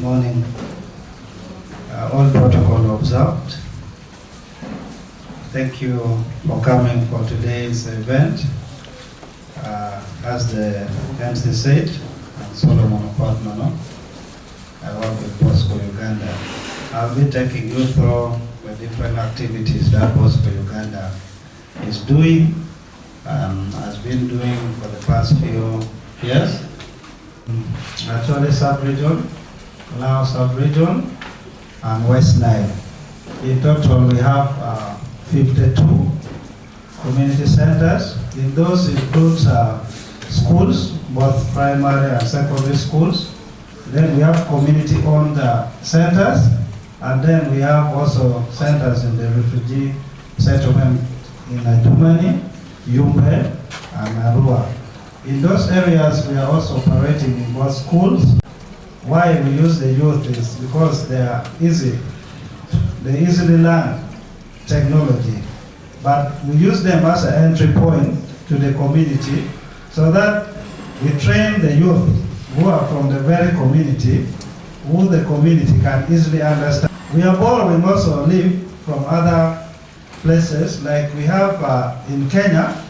morning. All protocol observed. Thank you for coming for today's event. As the MC said, I'm Solomon Okwatnono. I work with Bosco Uganda. I'll be taking you through the different activities that Bosco Uganda is doing and has been doing for the past few years. Actually, sub-region, Lao sub-region, and West Nile. In total, we have 52 community centers. In those includes schools, both primary and secondary schools. Then we have community-owned centers, and then we have also centers in the refugee settlement in Adumani, Yumbe, and Arua. In those areas, we are also operating in both schools. Why we use the youth is because they are easy. They easily learn technology. But we use them as an entry point to the community so that we train the youth who are from the very community, who the community can easily understand. We are borrowing also live from other places, like we have in Kenya,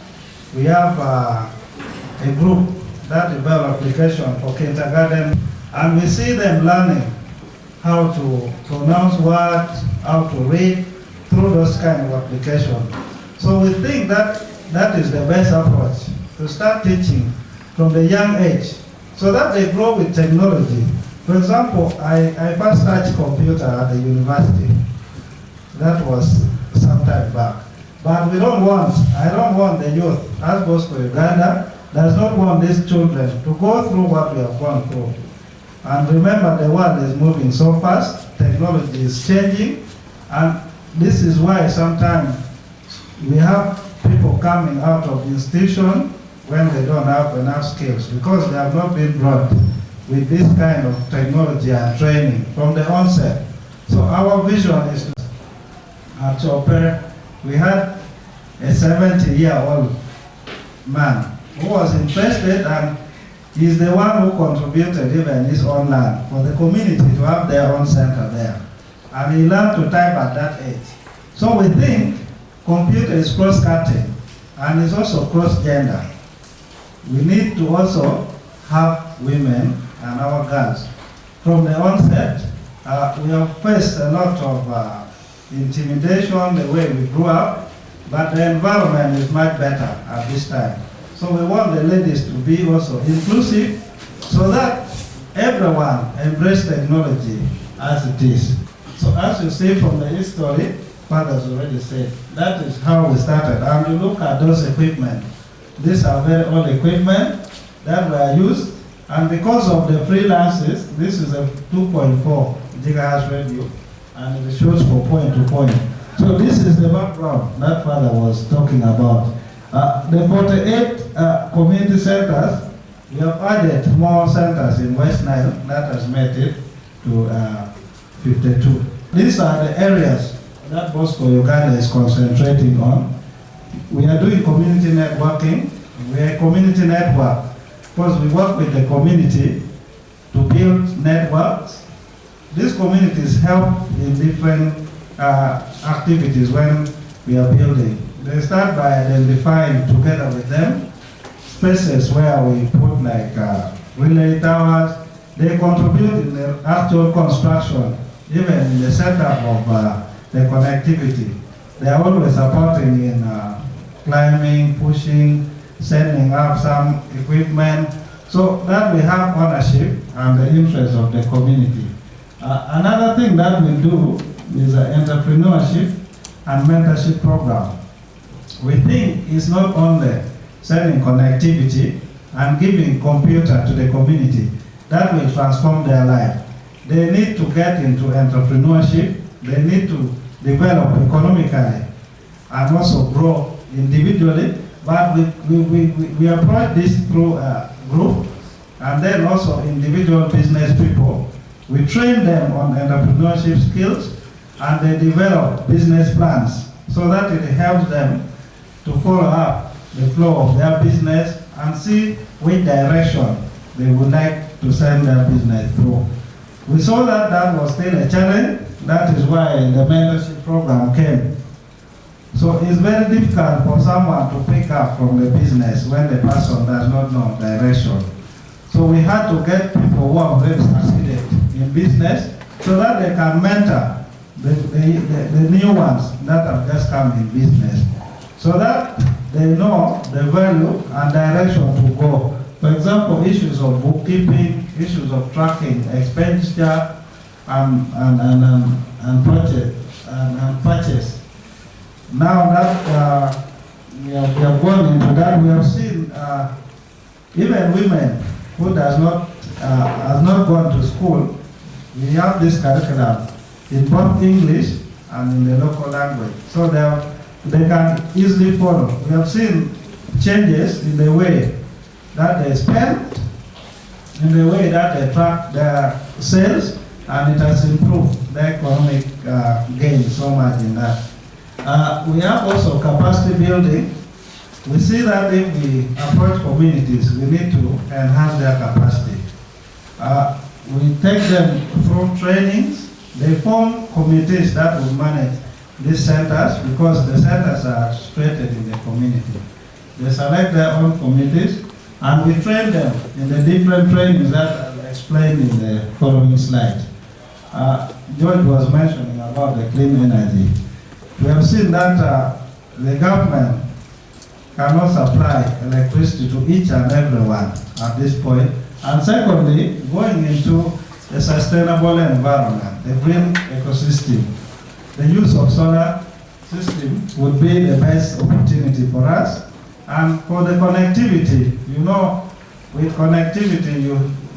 we have a group that develop application for kindergarten, and we see them learning how to pronounce words, how to read through those kind of applications. So we think that that is the best approach, to start teaching from the young age, so that they grow with technology. For example, I first touched computer at the university. That was some time back. But I don't want the youth, as Bosco Uganda, does not want these children to go through what we have gone through. And remember, the world is moving so fast, technology is changing, and this is why sometimes we have people coming out of institution when they don't have enough skills, because they have not been brought with this kind of technology and training from the onset. So our vision is to operate. We had a 70-year-old man who was interested, and he's the one who contributed even his own land for the community to have their own center there. And he learned to type at that age. So we think computer is cross-cutting and is also cross-gender. We need to also have women and our girls. From the onset, we have faced a lot of intimidation the way we grew up, but the environment is much better at this time. So we want the ladies to be also inclusive so that everyone embrace technology as it is. So as you see from the history, fathers already said, that is how we started. And you look at those equipment. These are very old equipment that were used. And because of the freelances, this is a 2.4 gigahertz radio, and it shows for point to point. So this is the background that father was talking about. The 48 community centers, we have added more centers in West Nile that has made it to 52. These are the areas that Bosco Uganda is concentrating on. We are doing community networking. We are a community network because we work with the community to build networks. These communities help in different activities when we are building. They start by identifying together with them spaces where we put like relay towers. They contribute in the actual construction, even in the setup of the connectivity. They are always supporting in climbing, pushing, sending up some equipment, so that we have ownership and the interest of the community. Another thing that we do is entrepreneurship and mentorship program. We think it's not only sending connectivity and giving computer to the community that will transform their life. They need to get into entrepreneurship, they need to develop economically and also grow individually, but we approach this through a group, and then also individual business people. We train them on entrepreneurship skills, and they develop business plans so that it helps them to follow up the flow of their business and see which direction they would like to send their business through. We saw that that was still a challenge. That is why the mentorship program came. So it's very difficult for someone to pick up from the business when the person does not know direction. So we had to get people who have already succeeded in business so that they can mentor the new ones that have just come in business, so that they know the value and direction to go. For example, issues of bookkeeping, issues of tracking expenditure and purchase. Now that we have gone into that, we have seen even women who has not gone to school, we have this curriculum in both English and in the local language, so they can easily follow. We have seen changes in the way that they spend, in the way that they track their sales, and it has improved the economic gain so much in that. We have also capacity building. We see that if we approach communities, we need to enhance their capacity. We take them through trainings. They form committees that will manage these centers, because the centers are situated in the community. They select their own committees, and we train them in the different trainings that I'll explain in the following slide. George was mentioning about the clean energy. We have seen that the government cannot supply electricity to each and everyone at this point. And secondly, going into a sustainable environment, the green ecosystem, the use of solar system would be the best opportunity for us. And for the connectivity, you know, with connectivity,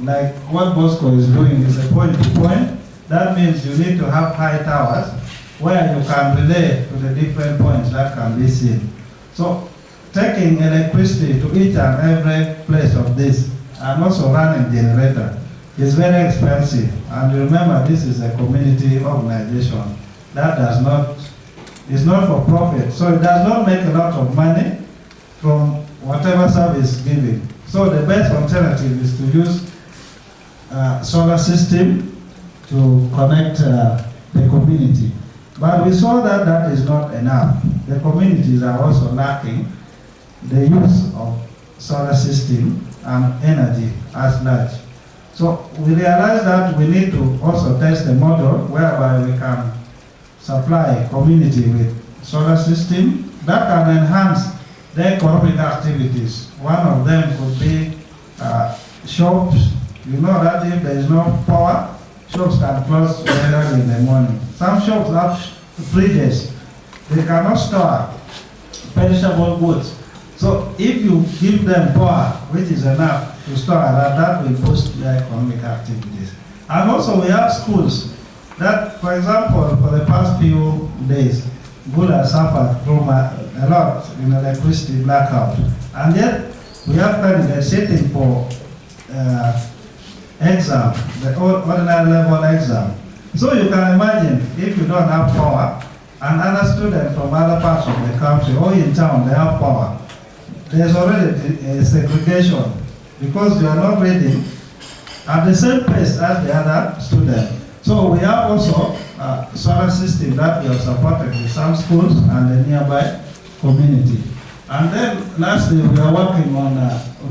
like what Bosco is doing is a point-to-point. That means you need to have high towers where you can relay to the different points that can be seen. So taking electricity to each and every place of this, and also running generator, is very expensive. And remember, this is a community organization that is not for profit. So it does not make a lot of money from whatever service given. So the best alternative is to use solar system to connect the community. But we saw that that is not enough. The communities are also lacking the use of solar system and energy as large. So we realized that we need to also test a model whereby we can supply community with solar system that can enhance their economic activities. One of them could be shops. You know that if there is no power, shops can close very early in the morning. Some shops have fridges. They cannot store perishable goods. So if you give them power, which is enough to store that will boost their economic activities. And also we have schools that, for example, for the past few days, Gula suffered from a lot in electricity blackout. And yet we have candidates sitting for exam, the ordinary level exam. So you can imagine if you don't have power, and other students from other parts of the country or in town, they have power. There's already a segregation because you are not reading at the same pace as the other student. So we have also a solar system that we have supported with some schools and the nearby community. And then lastly, we are working on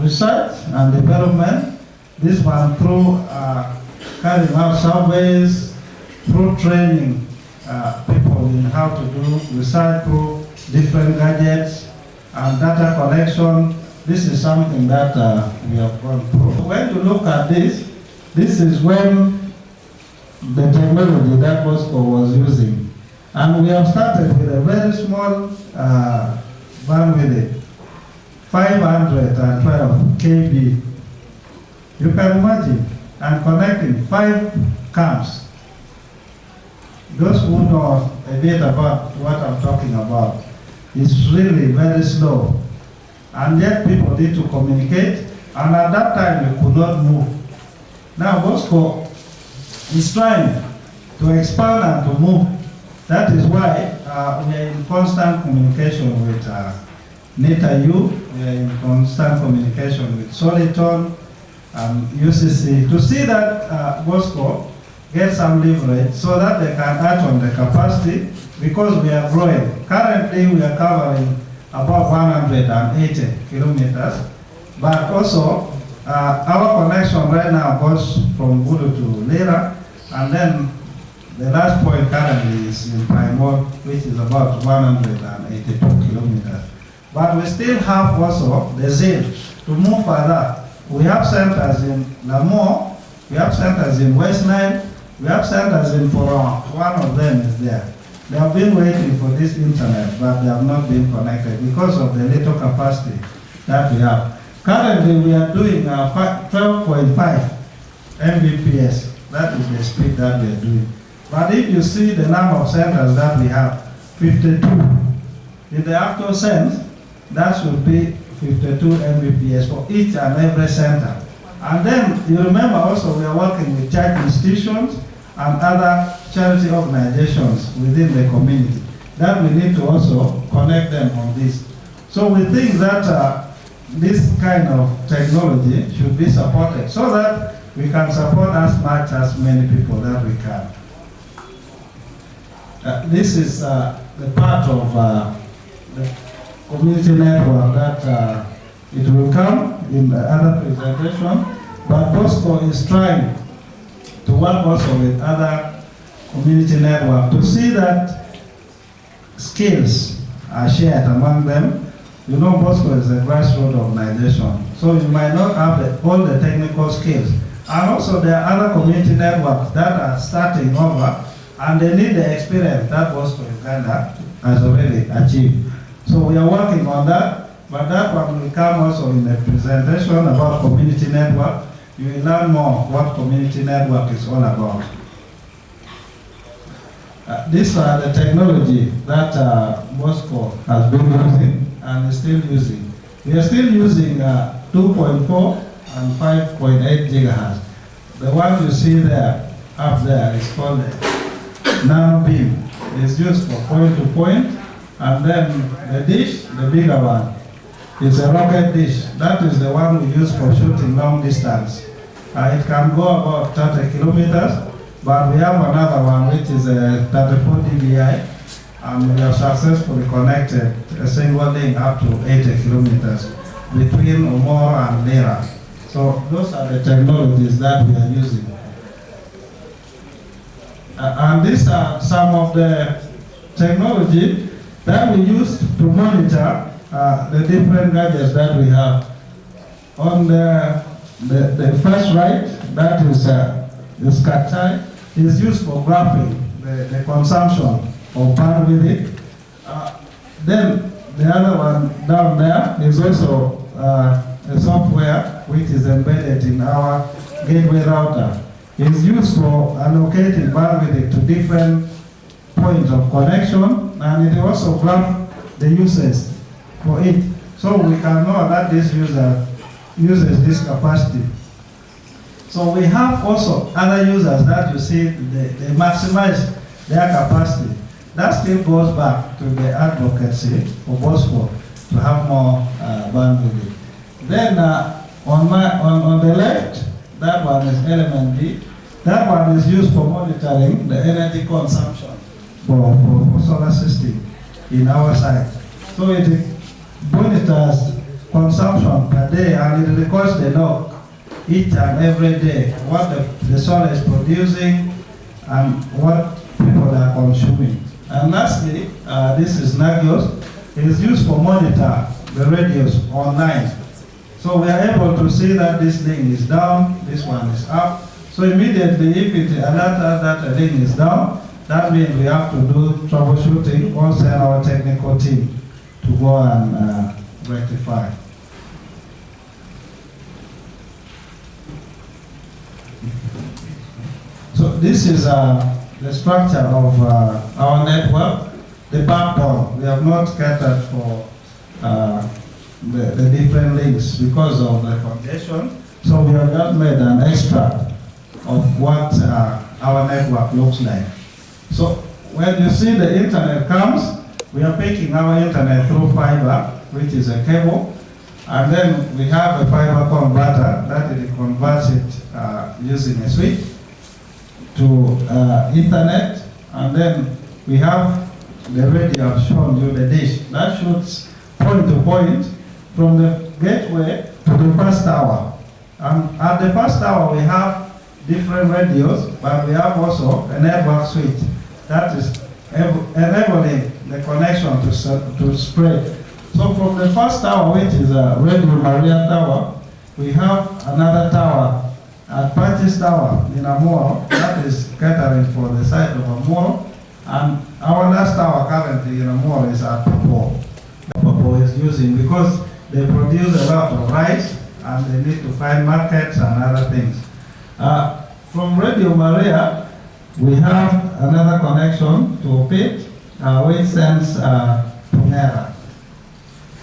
research and development. This one through carrying out surveys, through training people in how to do research through different gadgets and data collection. This is something that we have gone through. When you look at this, this is when the technology that Bosco was using. And we have started with a very small bandwidth, 512 KB. You can imagine, and connecting 5 camps. Those who know a bit about what I'm talking about, it's really very slow. And yet people need to communicate, and at that time you could not move. Now Bosco is trying to expand and to move. That is why we are in constant communication with NETAU, we are in constant communication with Soliton, UCC, to see that Bosco get some leverage so that they can add on the capacity because we are growing. Currently, we are covering about 180 kilometers, but also our connection right now goes from Gulu to Lira, and then the last point currently is in Paimon, which is about 182 kilometers. But we still have also the zeal to move further. We have centers in Namor, we have centers in West Nile, we have centers in Porong. One of them is there. They have been waiting for this internet, but they have not been connected because of the little capacity that we have. Currently, we are doing 12.5 Mbps. That is the speed that we are doing. But if you see the number of centers that we have, 52. In the actual sense, that should be 52 Mbps for each and every center. And then you remember also we are working with church institutions and other charity organizations within the community that we need to also connect them on this. So we think that this kind of technology should be supported so that we can support as much as many people that we can. This is the part of the community network that it will come in the other presentation, but Bosco is trying to work also with other community network to see that skills are shared among them. You know, Bosco is a grassroots organization, so you might not have all the technical skills. And also there are other community networks that are starting over, and they need the experience that Bosco Uganda has already achieved. So we are working on that, but that one will come also in the presentation about community network. You will learn more what community network is all about. These are the technology that Bosco has been using and is still using. We are still using 2.4 and 5.8 gigahertz. The one you see there, up there, is called the nano beam. It's used for point-to-point, and then the dish, the bigger one, is a rocket dish. That is the one we use for shooting long distance. It can go about 30 kilometers, but we have another one which is a 34 dBi, and we have successfully connected a single link up to 80 kilometers between Omoro and Lira. So those are the technologies that we are using. And these are some of the technology that we use to monitor the different gadgets that we have. On the first right, that is the SCATI, is used for graphing the consumption of bandwidth. Then the other one down there is also a software which is embedded in our gateway router. It's used for allocating bandwidth to different points of connection, and it also graphs the users for it. So we can know that this user uses this capacity. So we have also other users that you see, they maximize their capacity. That still goes back to the advocacy for Bosco to have more bandwidth. Then on the left, that one is element B. That one is used for monitoring the energy consumption for solar system in our site. So it monitors consumption per day, and it records the log each and every day, what the solar is producing and what people are consuming. And lastly, this is Nagios. It is used for monitor the radios online. So we are able to see that this link is down, this one is up. So immediately, if it alerts us that a link is down, that means we have to do troubleshooting or send our technical team to go and rectify. So this is the structure of our network, the backbone. We have not catered for the different links because of the congestion. So we have just made an extract of what our network looks like. So when you see the internet comes, we are picking our internet through fiber, which is a cable, and then we have a fiber converter that it converts it using a switch. to Ethernet, and then we have the radio I've shown you, the dish that shoots point to point from the gateway to the first tower. And at the first tower we have different radios, but we have also a network switch that is enabling the connection to spread. So from the first tower, which is a Radio Maria Tower, we have another tower at Patches Tower in Amuro that is catering for the site of Amuro, and our last tower currently in Amuro is at Papo. Papo is using because they produce a lot of rice and they need to find markets and other things. From Radio Maria, we have another connection to PIT, which sends to Nera.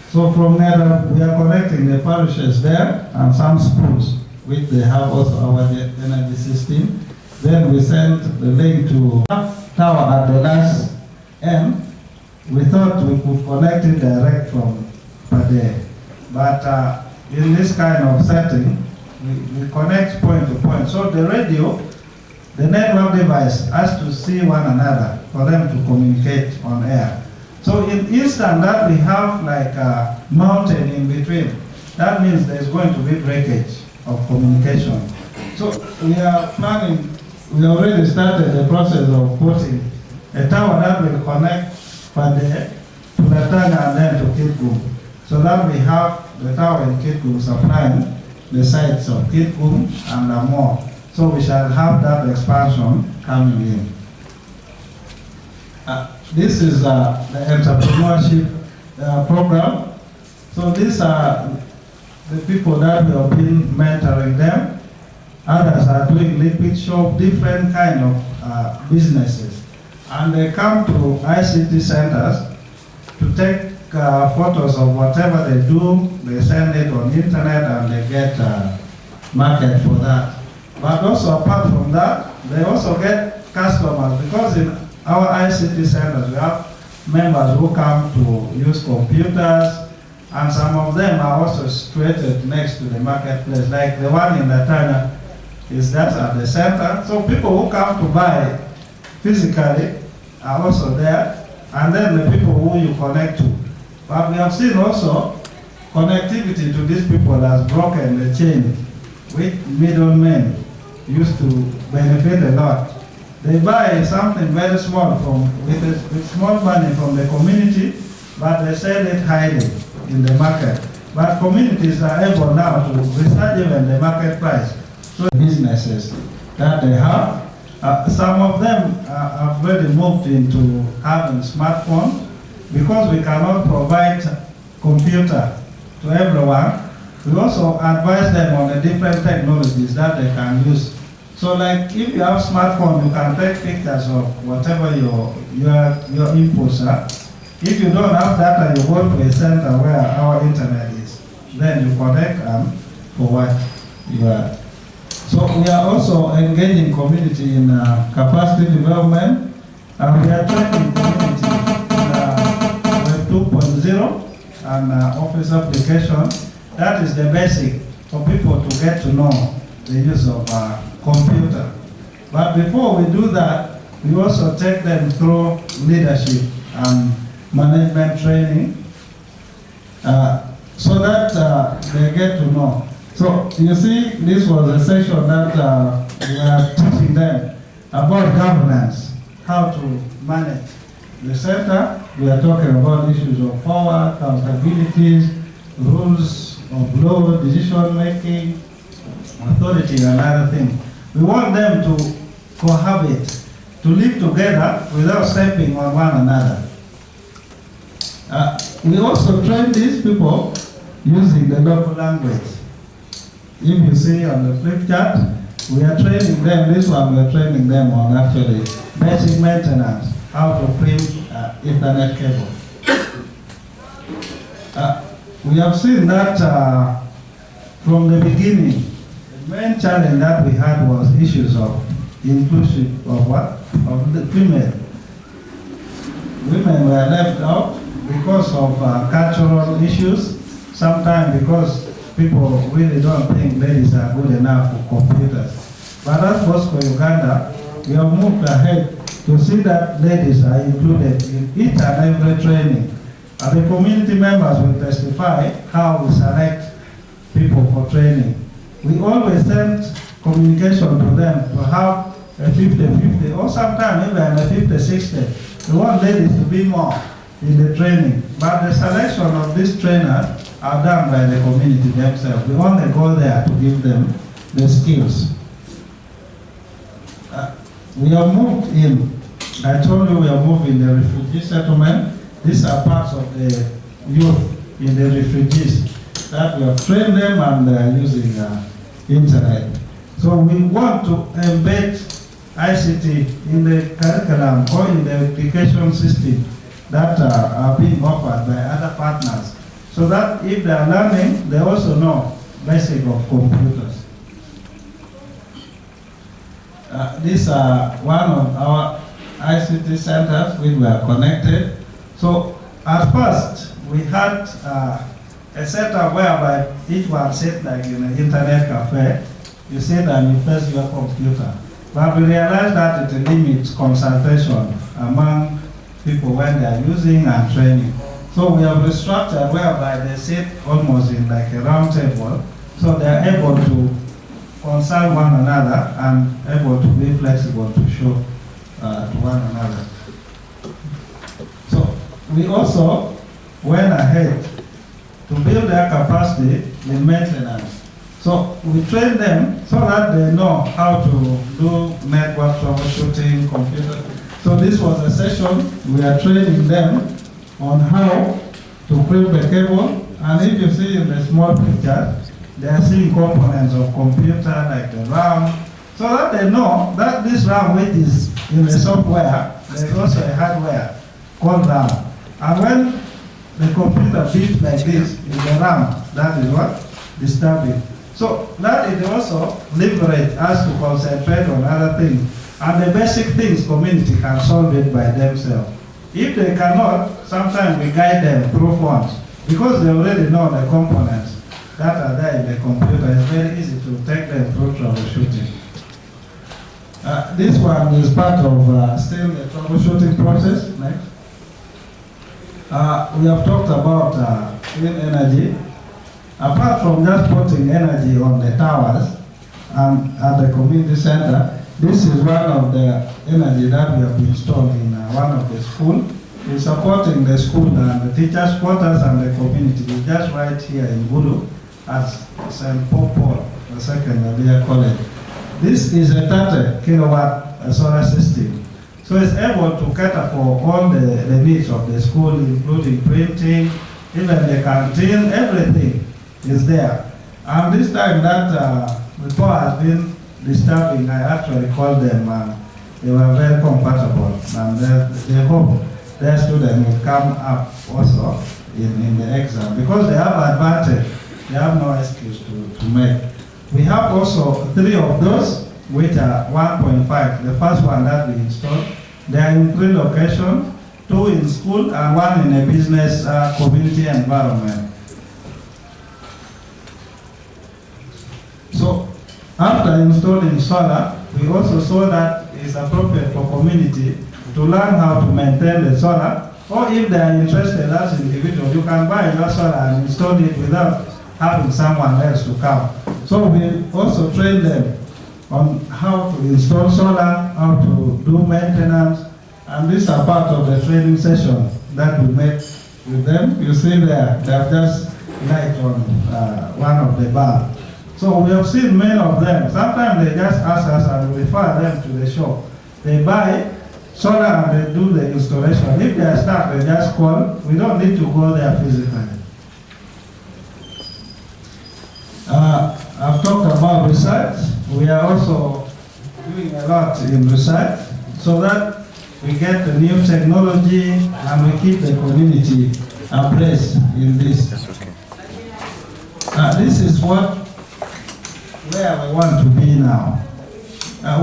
So from Nera, we are connecting the parishes there and some schools, which they have also our energy system. Then we send the link to tower at the last end. We thought we could connect it direct from Pade. But in this kind of setting, we connect point to point. So the radio, the network device has to see one another for them to communicate on air. So in instant that we have like a mountain in between, that means there's going to be breakage of communication. So we are planning, we already started the process of putting a tower that will connect Pade to Latanga and then to Kitgum. So that we have the tower in Kitgum supplying the sites of Kitgum and more. So we shall have that expansion coming in. This is the entrepreneurship program. So these are the people that we have been mentoring them. Others are doing liquid shop, different kind of businesses. And they come to ICT centers to take photos of whatever they do. They send it on internet and they get market for that. But also apart from that, they also get customers because in our ICT centers we have members who come to use computers, and some of them are also situated next to the marketplace, like the one in Latana is just at the center. So people who come to buy physically are also there, and then the people who you connect to. But we have seen also connectivity to these people has broken the chain, which middlemen used to benefit a lot. They buy something very small with small money from the community, but they sell it highly in the market. But communities are able now to research even the market price. So businesses that they have, some of them have already moved into having smartphones because we cannot provide computer to everyone. We also advise them on the different technologies that they can use. So like if you have smartphone, you can take pictures of whatever your inputs are. If you don't have that, you go to a center where our internet is. Then you connect for what you are. So we are also engaging community in capacity development, and we are training community in Web 2.0 and office application. That is the basic for people to get to know the use of computer. But before we do that, we also take them through leadership and management training so that they get to know. So you see, this was a session that we are teaching them about governance, how to manage the center. We are talking about issues of power, accountabilities, rules of law, decision making, authority, and other things. We want them to cohabit, to live together without stepping on one another. We also train these people using the local language. If you see on the flip chart, we are training them, this one we are training them on actually basic maintenance, how to print Ethernet cable. We have seen that from the beginning, the main challenge that we had was issues of inclusive of what? Of the female. Women were left out because of cultural issues, sometimes because people really don't think ladies are good enough for computers. But at Bosco Uganda, we have moved ahead to see that ladies are included in each and every training. And the community members will testify how we select people for training. We always send communication to them to have a 50-50 or sometimes even a 50-60. We want ladies to be more in the training. But the selection of these trainers are done by the community themselves. We only go there to give them the skills. We have moved in. I told you we have moved in the refugee settlement. These are parts of the youth in the refugees that we have trained them and they are using internet. So we want to embed ICT in the curriculum or in the education system that are being offered by other partners, so that if they are learning, they also know basic of computers. These are one of our ICT centers which were connected. So at first, we had a setup whereby each one sit like in an internet cafe. You sit and you press your computer. But we realized that it limits consultation among people when they are using and training. So we have restructured whereby they sit almost in like a round table, so they are able to consult one another and able to be flexible to show to one another. So we also went ahead to build their capacity in maintenance. So we train them so that they know how to do network troubleshooting, computer. So this was a session, we are training them on how to build the cable. And if you see in the small picture, they are seeing components of computer like the RAM, so that they know that this RAM, which is in the software, there is also a hardware called RAM. And when the computer beeps like this, is the RAM, that is what? Disturbing. So that it also liberates us to concentrate on other things. And the basic things, community can solve it by themselves. If they cannot, sometimes we guide them through phones, because they already know the components that are there in the computer. It's very easy to take them through troubleshooting. This one is part of still the troubleshooting process. Next. We have talked about clean energy. Apart from just putting energy on the towers and at the community center, this is one of the energy that we have installed in one of the schools. We're supporting the school and the teachers' quarters and the community. We're just right here in Gulu at St. Paul, the second college. This is a 30 kilowatt solar system. So it's able to cater for all the needs of the school, including printing, even the canteen, everything is there. And this time that the power has been disturbing, I actually called them and they were very compatible. And they hope their students will come up also in the exam, because they have advantage. They have no excuse to make. We have also 3 of those, which are 1.5. The first one that we installed, they are in 3 locations, 2 in school and 1 in a business community environment. So after installing solar, we also saw that it's appropriate for community to learn how to maintain the solar, or if they are interested as individuals, you can buy your solar and install it without having someone else to come. So we also train them on how to install solar, how to do maintenance, and these are part of the training session that we make with them. You see there, they have just light on one of the bulbs. So we have seen many of them. Sometimes they just ask us and we refer them to the shop. They buy solar and they do the installation. If they are stuck, they just call. We don't need to go there physically. I've talked about research. We are also doing a lot in research so that we get the new technology and we keep the community abreast in this. That's okay. This is where we want to be now.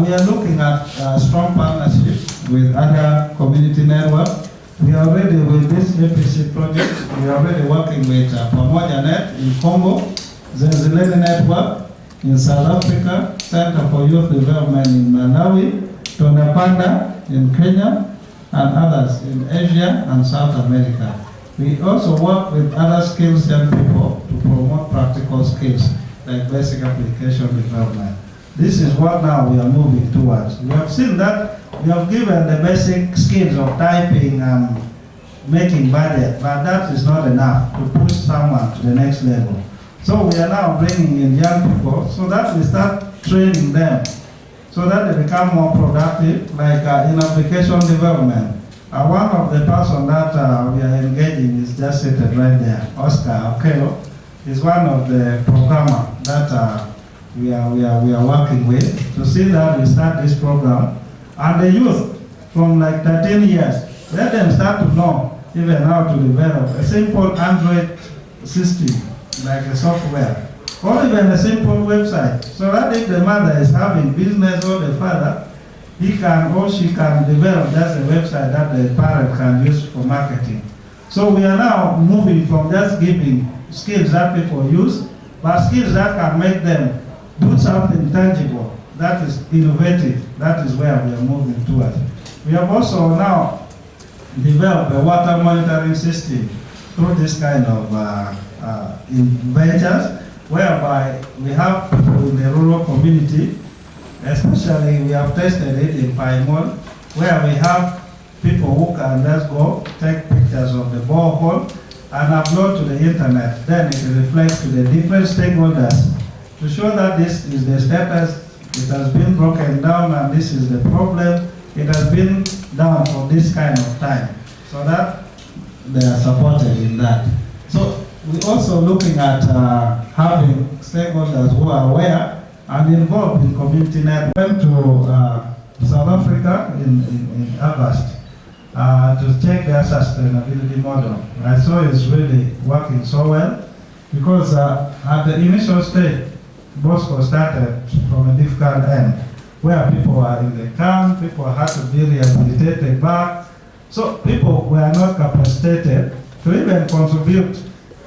We are looking at strong partnership with other community networks. We are already with this APC project. We are already working with Pamoja Net in Congo, Zenzileni Network in South Africa, Center for Youth Development in Malawi, to Nepal in Kenya, and others in Asia and South America. We also work with other skills young people to promote practical skills like basic application development. This is what now we are moving towards. We have seen that we have given the basic skills of typing and making budget, but that is not enough to push someone to the next level. So we are now bringing in young people so that we start training them so that they become more productive, like in application development. One of the person that we are engaging is just seated right there, Oscar Okelo, is one of the programmer that we are working with to see that we start this program. And the youth from like 13 years, let them start to know even how to develop a simple Android system, like a software, or even a simple website, so that if the mother is having business or the father, he can or she can develop just a website that the parent can use for marketing. So we are now moving from just giving skills that people use, but skills that can make them do something tangible, that is innovative. That is where we are moving towards. We have also now developed a water monitoring system through this kind of ventures, whereby we have people in the rural community, especially we have tested it in Paimon, where we have people who can just go take pictures of the borehole and upload to the internet. Then it reflects to the different stakeholders to show that this is the status, it has been broken down, and this is the problem, it has been down for this kind of time, so that they are supported in that. So we're also looking at having stakeholders who are aware and involved in community network. I went to South Africa in August to check their sustainability model. I saw it's really working so well, because at the initial stage, Bosco started from a difficult end, where people were in the camp, people had to be rehabilitated back. So people were not capacitated to even contribute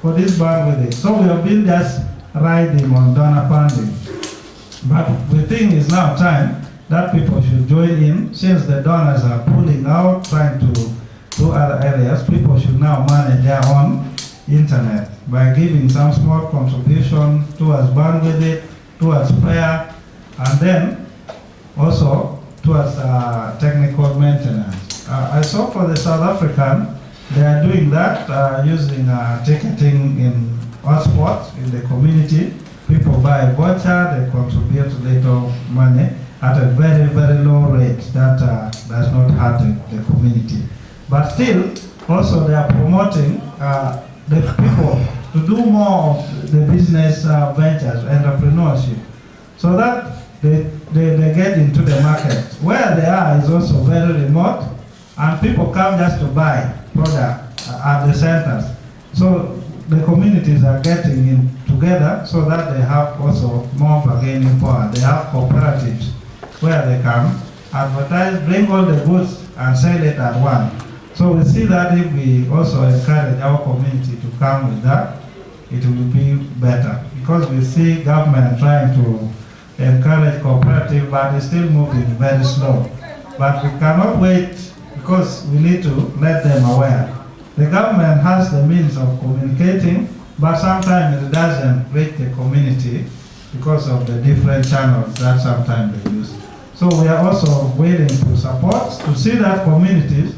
for this bandwidth. So we have been just riding on donor funding. But we think it's now time that people should join in. Since the donors are pulling out, trying to do other areas, people should now manage their own internet by giving some small contribution towards bandwidth, towards prayer, and then also towards technical maintenance. I saw for the South African, they are doing that using ticketing in hotspots in the community. People buy a voucher, they contribute little money at a very, very low rate that does not hurt the community. But still, also they are promoting the people to do more of the business ventures, entrepreneurship, so that they get into the market. Where they are is also very remote, and people come just to buy product at the centers. So the communities are getting in together so that they have also more bargaining power. They have cooperatives where they can advertise, bring all the goods and sell it at once. So we see that if we also encourage our community to come with that, it will be better. Because we see government trying to encourage cooperative, but it's still moving very slow. But we cannot wait, because we need to let them aware. The government has the means of communicating, but sometimes it doesn't reach the community because of the different channels that sometimes they use. So we are also willing to support, to see that communities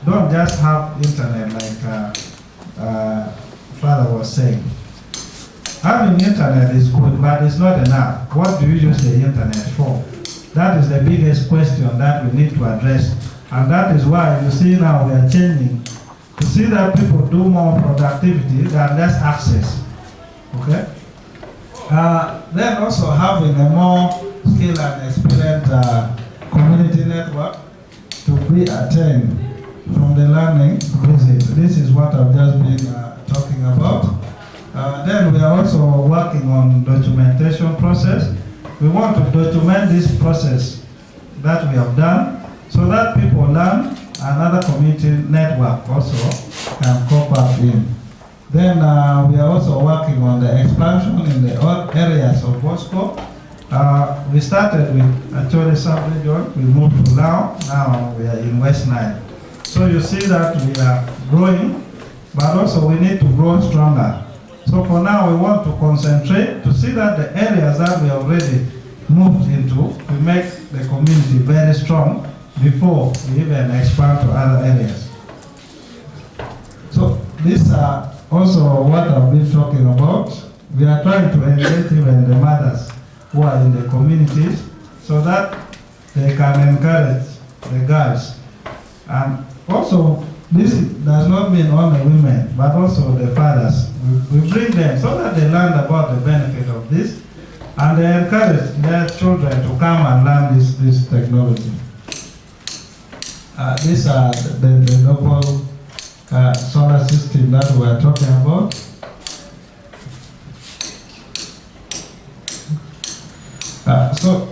don't just have internet like Father was saying. Having internet is good, but it's not enough. What do you use the internet for? That is the biggest question that we need to address. And that is why you see now we are changing to see that people do more productivity than less access. Okay? Then also having a more skilled and experienced community network to be attained from the learning visit. This is what I've just been talking about. Then we are also working on documentation process. We want to document this process that we have done so that people learn and other community network also can cope up in. Then we are also working on the expansion in the areas of Bosco We started with a Acholi sub-region, we moved to now we are in West Nile. So you see that we are growing, but also we need to grow stronger. So for now we want to concentrate to see that the areas that we already moved into, we make the community very strong before we even expand to other areas. So these are also what I've been talking about. We are trying to engage even the mothers who are in the communities so that they can encourage the girls. And also, this does not mean only women, but also the fathers. We bring them so that they learn about the benefit of this, and they encourage their children to come and learn this technology. These are the local solar system that we are talking about. So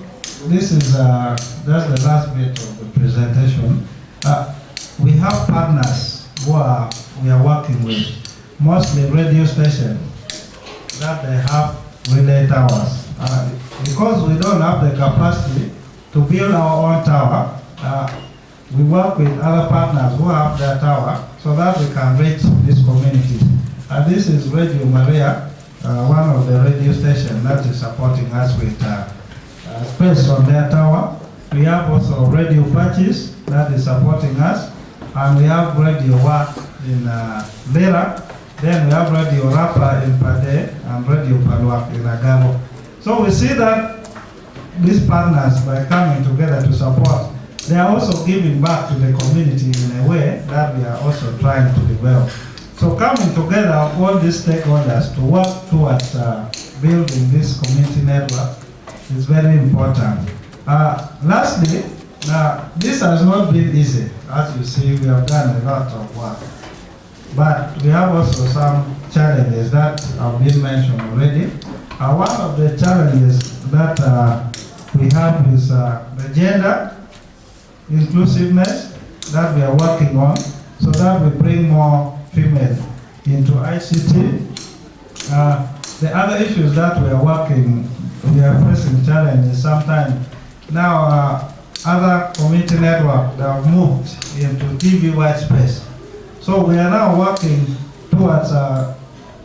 this is just the last bit of the presentation. We have partners who we are working with, mostly radio stations that they have relay towers. Because we don't have the capacity to build our own tower, we work with other partners who have their tower so that we can reach this community. This is Radio Maria, one of the radio stations that is supporting us with space on their tower. We have also Radio Patches that is supporting us, and we have Radio Work in Lera, then we have Radio Rapa in Pade, and Radio Paluak in Agalo. So we see that these partners, by coming together to support, they are also giving back to the community in a way that we are also trying to develop. So coming together, all these stakeholders to work towards building this community network is very important. Lastly, this has not been easy. As you see, we have done a lot of work. But we have also some challenges that have been mentioned already. One of the challenges that we have is the gender inclusiveness that we are working on, so that we bring more female into ICT. The other issues that we are facing challenges sometimes. Now, other community networks that have moved into TV white space. So we are now working towards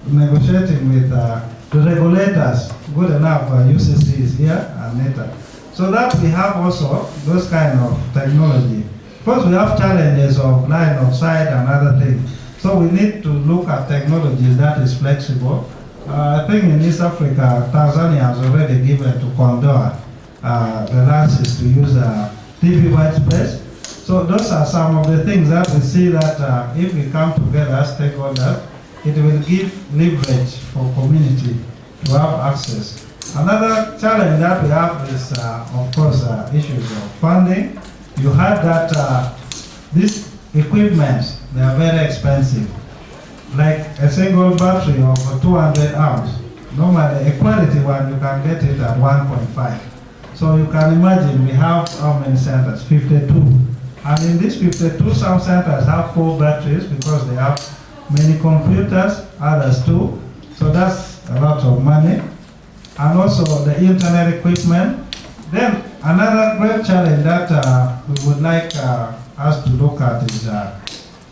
negotiating with the regulators, good enough UCC is here and NETA, so that we have also those kind of technology. First, we have challenges of line of sight and other things. So we need to look at technologies that is flexible. I think in East Africa, Tanzania has already given to Condor the license to use TV white space. So those are some of the things that we see that if we come together as stakeholders, it will give leverage for community to have access. Another challenge that we have is, of course, issues of funding. You heard that these equipment, they are very expensive. Like a single battery of 200 amps, normally a quality one, you can get it at 1.5. So you can imagine we have how many centers? 52. And in these 52, some centers have 4 batteries because they have many computers, others too. So that's a lot of money. And also the internet equipment. Then another great challenge that we would like us to look at is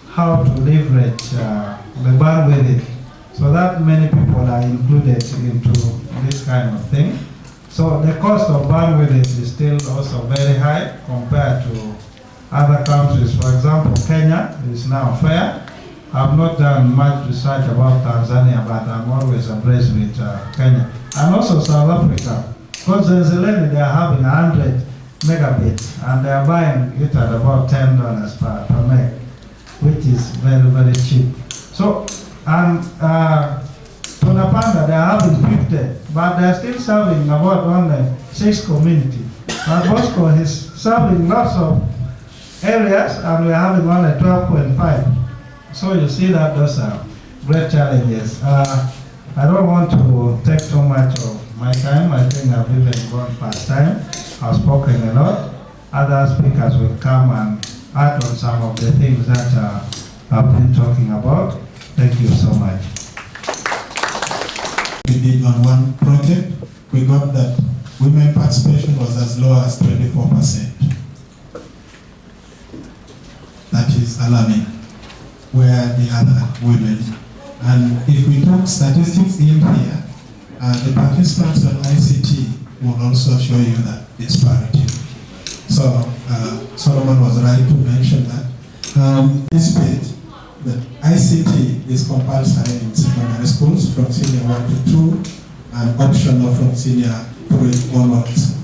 how to leverage the bandwidth so that many people are included into this kind of thing. So the cost of bandwidth is still also very high compared to other countries. For example, Kenya is now fair. I've not done much research about Tanzania, but I'm always abreast with Kenya. And also South Africa. Because Tanzania, they are having 100 megabits, and they are buying it at about $10 per meg, which is very, very cheap. So, and Tonapanda, they are having 50, but they are still serving about only 6 communities. And Bosco is serving lots of areas, and we are having only 12.5. So you see that those are great challenges. I don't want to take too much of my time. I think I've even gone past time. I've spoken a lot. Other speakers will come and add on some of the things that I've been talking about. Thank you so much. We did on one project. We got that women participation was as low as 24%. That is alarming. Where are the other women? And if we talk statistics in here, the participants on ICT will also show you that disparity. So Solomon was right to mention that. This page, the ICT is compulsory in secondary schools from senior 1 to 2 and optional from senior 3 onwards.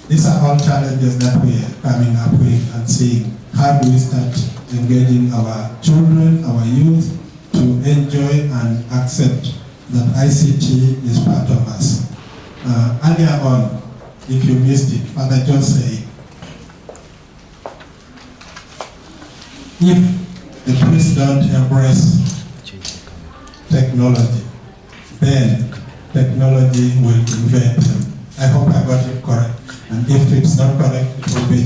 These are all challenges that we are coming up with and seeing how do we start engaging our children, our youth to enjoy and accept that ICT is part of us. Earlier on, if you missed it, Father John said, if the priests don't embrace technology, then technology will invade them. I hope I got it correct. And if it's not correct, it will be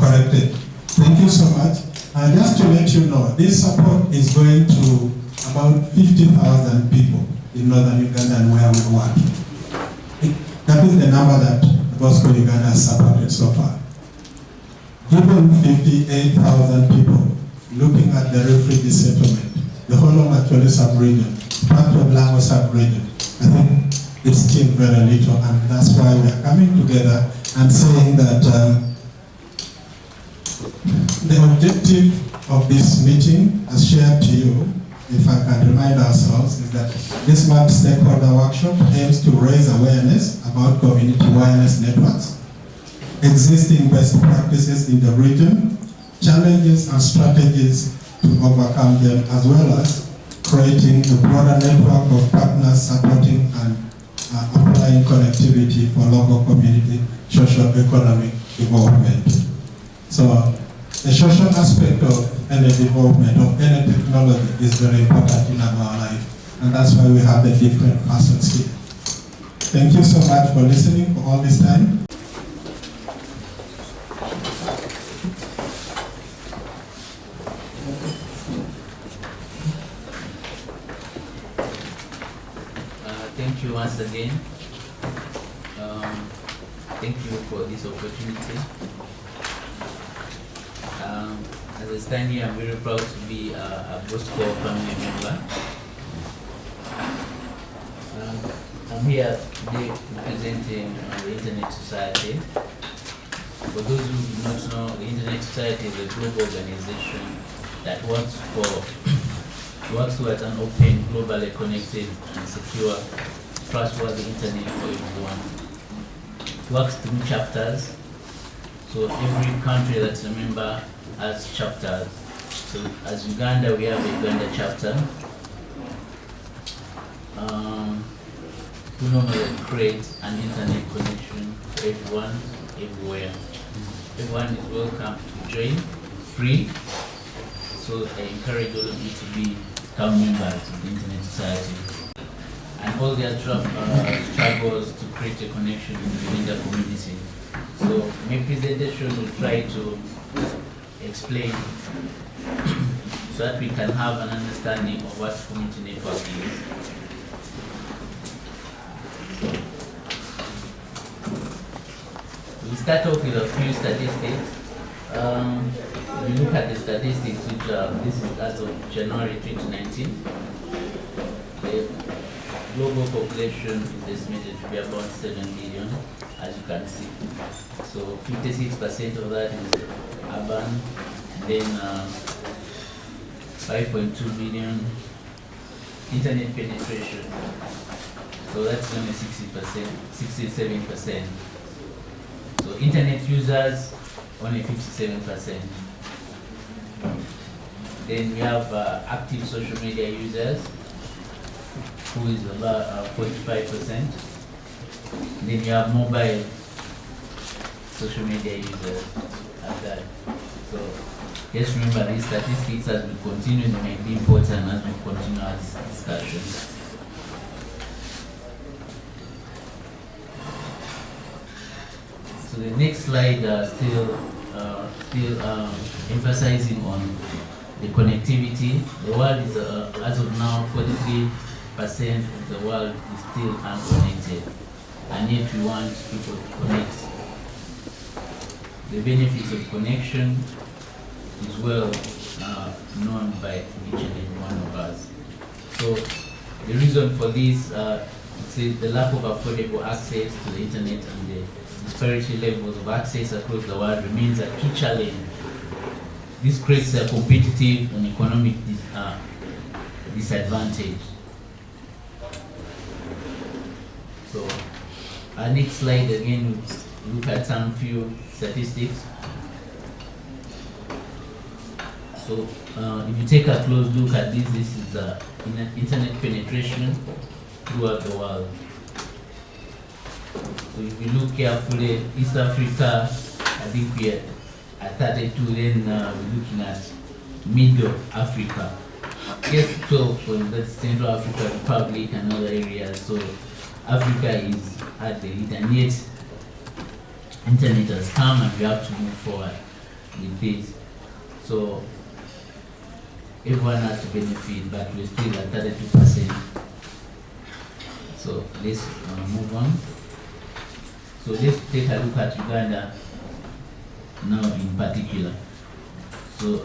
corrected. Thank you so much. And just to let you know, this support is going to about 50,000 people in northern Uganda and where we work. That is the number that Bosco Uganda has supported so far. Even 58,000 people looking at the refugee settlement, the whole of Acholi sub-region, part of Lango sub-region, I think it's still very little, and that's why we are coming together and saying that the objective of this meeting, as shared to you, if I can remind ourselves, is that this multi-stakeholder workshop aims to raise awareness about community wireless networks, existing best practices in the region, challenges and strategies to overcome them, as well as creating a broader network of partners supporting and applying connectivity for local community socio-economic development. So the social aspect of any development of any technology is very important in our life, and that's why we have the different persons here. Thank you so much for listening for all this time. Thank you once again. Thank you for this opportunity. As I stand here, I'm very proud to be a Bosco family member. I'm here today representing the Internet Society. For those who do not know, the Internet Society is a global organization that works towards an open, globally connected and secure, trustworthy internet for everyone. It works through chapters. So every country that's a member has chapters. So as Uganda, we have a Uganda chapter. We normally create an internet connection for everyone, everywhere. Everyone is welcome to join, free. So I encourage all of you to become members of the Internet Society. And all their struggles to create a connection within the community. So my presentation will try to explain so that we can have an understanding of what community network is. We start off with a few statistics. If you look at the statistics, which this is as of January 2019, the global population is estimated to be about 7 billion, as you can see. So 56% of that is urban, and then 5.2 billion internet penetration. So that's only 60%, 67%. So internet users, only 57%. Then we have active social media users, who is about 45%. Then you have mobile social media users at that. So just remember these statistics as we continue, they may be important as we continue our discussion. So the next slide still emphasizing on the connectivity. The world is, as of now, 43% of the world is still unconnected. and yet we want people to connect. The benefits of connection is well known by each and every one of us. So the reason for this is the lack of affordable access to the internet and the disparity levels of access across the world remains a key challenge. This creates a competitive and economic disadvantage. So our next slide again, we look at some few statistics. So if you take a close look at this is internet penetration throughout the world. So if you look carefully, East Africa, I think we are at 32, then we're looking at Middle Africa. Yes, so for the Central Africa Republic and other areas, so Africa is at the internet. Internet has come and we have to move forward with this. So everyone has to benefit, but we're still at 32%. So let's move on. So let's take a look at Uganda now in particular. So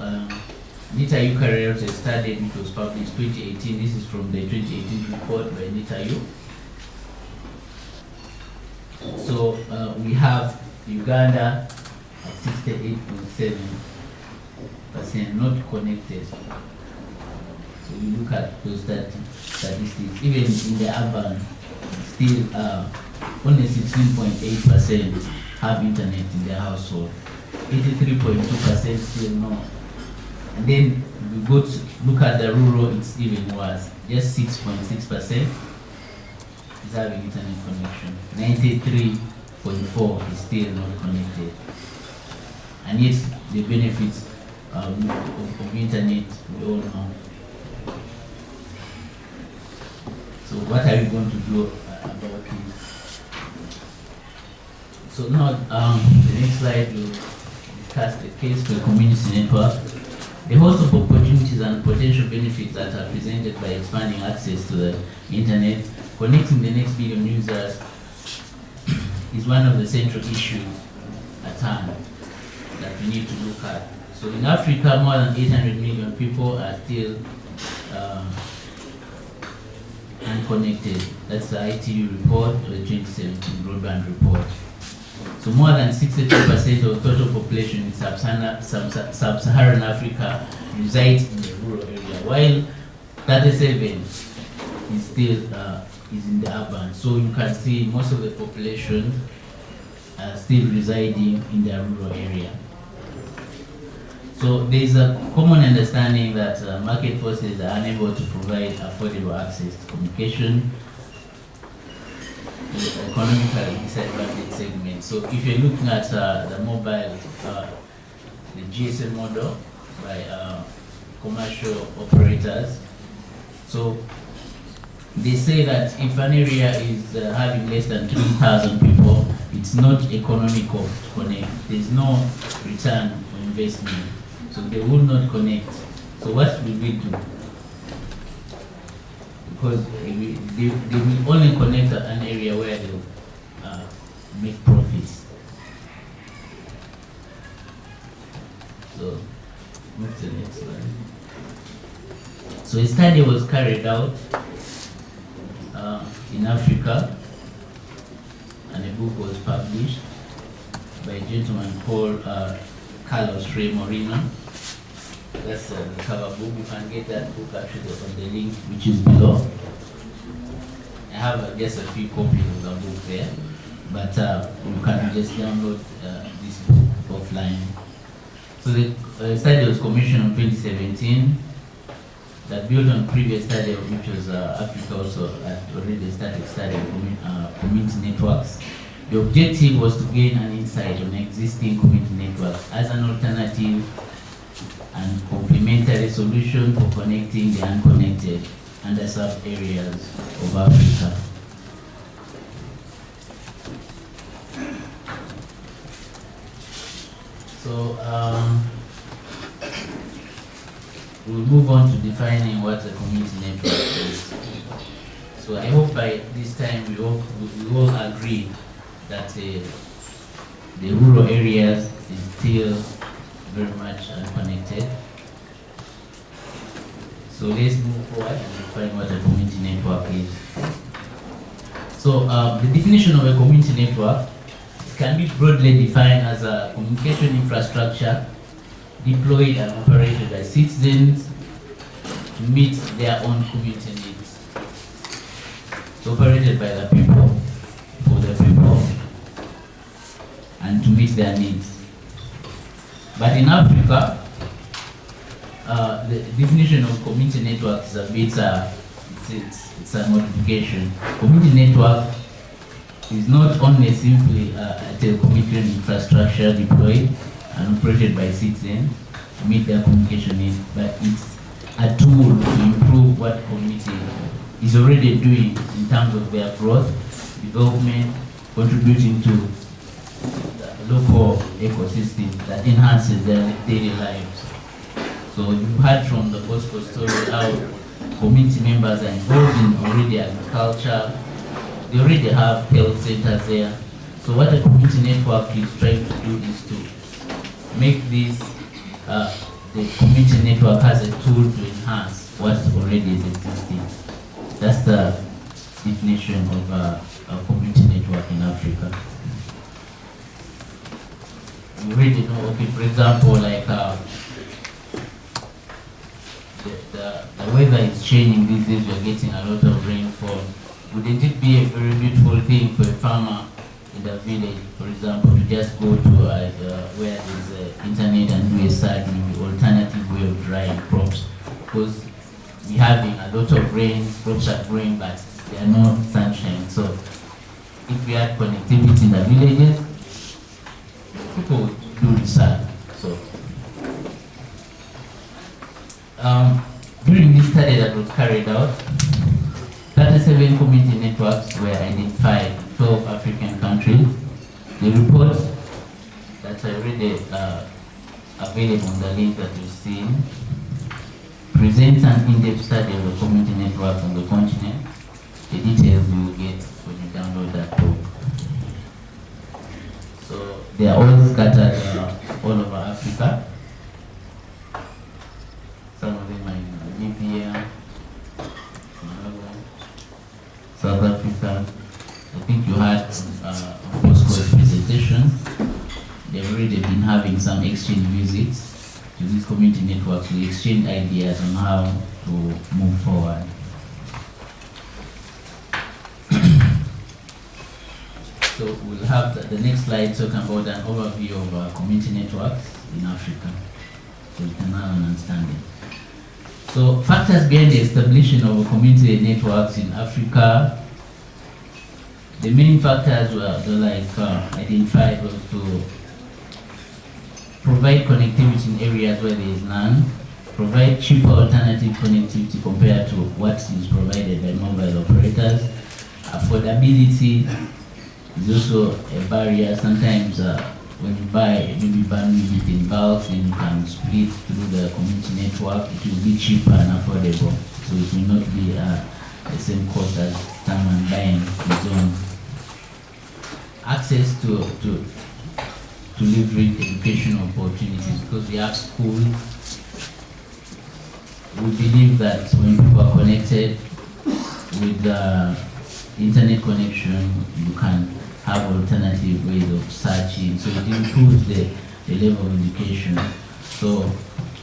NITAU carried out a study which was published 2018. This is from the 2018 report by NITAU. So we have Uganda at 68.7% not connected. So we look at those statistics. Even in the urban, still only 16.8% have internet in their household. 83.2% still no. And then we go to look at the rural, it's even worse. Just 6.6% is having internet connection. 93.4% is still not connected. And yet the benefits of internet we all know. So what are we going to do about this? So now the next slide will discuss the case for a community network. The host of opportunities and potential benefits that are presented by expanding access to the internet, connecting the next billion users is one of the central issues at hand that we need to look at. So in Africa, more than 800 million people are still unconnected. That's the ITU report, or the 2017 broadband report. So more than 62% of total population in sub-Saharan Africa resides in the rural area, while 37% is still is in the urban. So you can see most of the population are still residing in the rural area. So there is a common understanding that market forces are unable to provide affordable access to communication to the economically disadvantaged segment. So if you're looking at the mobile, the GSM model by commercial operators, so they say that if an area is having less than 3,000 people, it's not economical to connect. There's no return for investment. So they will not connect. So what will we do? Because they will only connect an area where they will make profits. So move to the next slide. So a study was carried out in Africa, and a book was published by a gentleman called Carlos Ray Moreno. That's the cover book. You can get that book actually on the link which is below. I have just a few copies of the book there, but you can just download this book offline. So the study was commissioned in 2017 that built on previous study which was Africa also had already started studying community networks. The objective was to gain an insight on existing community networks as an alternative and complementary solution for connecting the unconnected underserved areas of Africa. So we'll move on to defining what a community network is. So I hope by this time we all agree that the rural areas is still very much unconnected. So let's move forward and define what a community network is. So the definition of a community network can be broadly defined as a communication infrastructure deployed and operated by citizens to meet their own community needs. It's operated by the people, for the people, and to meet their needs. But in Africa, the definition of community network is a bit, it's a modification. Community network is not only simply a telecommunication infrastructure deployed and operated by citizens to meet their communication needs, but it's a tool to improve what community is already doing in terms of their growth, development, contributing to the local ecosystem that enhances their daily lives. So you've heard from the gospel story how community members are involved in already agriculture. They already have health centers there. So what a community network is trying to do is to make this, the community network as a tool to enhance what already is existing. That's the definition of a community network in Africa. You already know, okay, for example, like the weather is changing these days, we're getting a lot of rainfall. Wouldn't it be a very beautiful thing for a farmer in the village, for example, to just go to where there's internet and do a search in the alternative way of drying crops? Because we're having a lot of rain, crops are growing, but there are no sunshine. So if we had connectivity in the villages, people would do research. So during this study that was carried out, 37 community networks were identified in 12 African countries. The report that's already available on the link that you've seen presents an in-depth study of the community networks on the continent. The details you will get when you download that book. So they are all scattered all over Africa. Some of them are in Namibia, South Africa. I think you had Bosco's presentation. They've already been having some exchange visits to these community networks to exchange ideas on how to move forward. So we'll have the next slide talking about an overview of community networks in Africa, so you can have an understanding. So factors behind the establishment of community networks in Africa, the main factors were identified was to provide connectivity in areas where there is none, provide cheaper alternative connectivity compared to what is provided by mobile operators. Affordability is also a barrier. Sometimes when you buy maybe bandwidth in bulk, then you can split through the community network. It will be cheaper and affordable, so it will not be the same cost as someone buying his own. Access to leverage educational opportunities, because we have schools. We believe that when people are connected with the internet connection, you can have alternative ways of searching, so it improves the level of education. So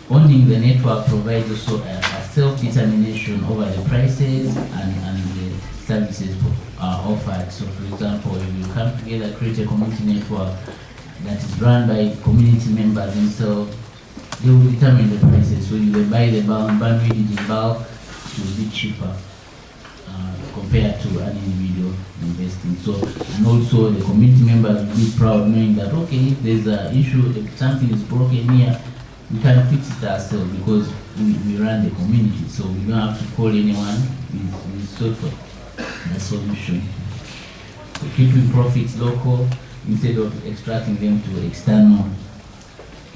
owning the network provides also a self-determination over the prices and the services offered. So for example, if you come together, create a community network that is run by community members themselves, they will determine the prices. So you will buy the bandwidth in bulk, it will be cheaper compared to an individual investing. So, and also the community members will be proud knowing that, okay, if there's an issue, if something is broken here, we can fix it ourselves because we run the community. So we don't have to call anyone, we sort for the solution. So keeping profits local instead of extracting them to external,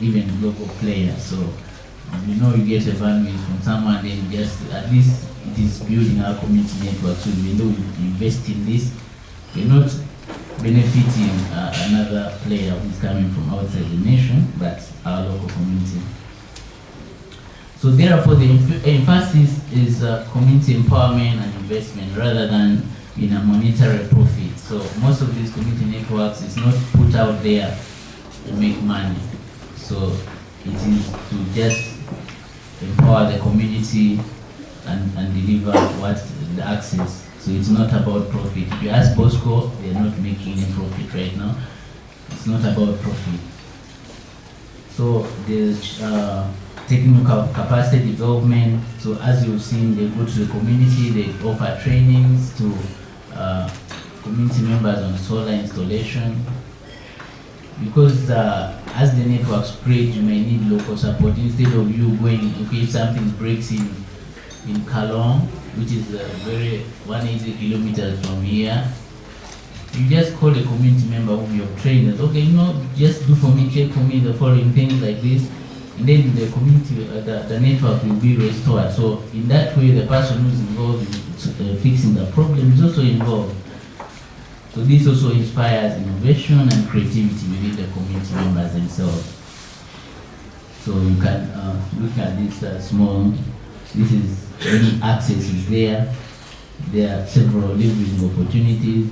even local players. So You know, you get a bandwidth from someone, then just at least it is building our community network. So we know you invest in this, we're not benefiting another player who's coming from outside the nation, but our local community. So therefore, the emphasis is community empowerment and investment rather than in a monetary profit. So most of these community networks is not put out there to make money. So it is to just empower the community and deliver what the access. So it's not about profit. If you ask Bosco, they're not making any profit right now. It's not about profit. So the technical capacity development. So as you've seen, they go to the community, they offer trainings to community members on solar installation. Because as the network spreads, you may need local support instead of you going, okay, if something breaks in Kalong, which is very 180 kilometers from here, you just call a community member whom you have trained that, okay, just do for me, check for me the following things like this, and then the community, the network will be restored. So in that way, the person who is involved in fixing the problem is also involved. So this also inspires innovation and creativity within the community members themselves. So you can look at this this is any access is there. There are several leveraging opportunities,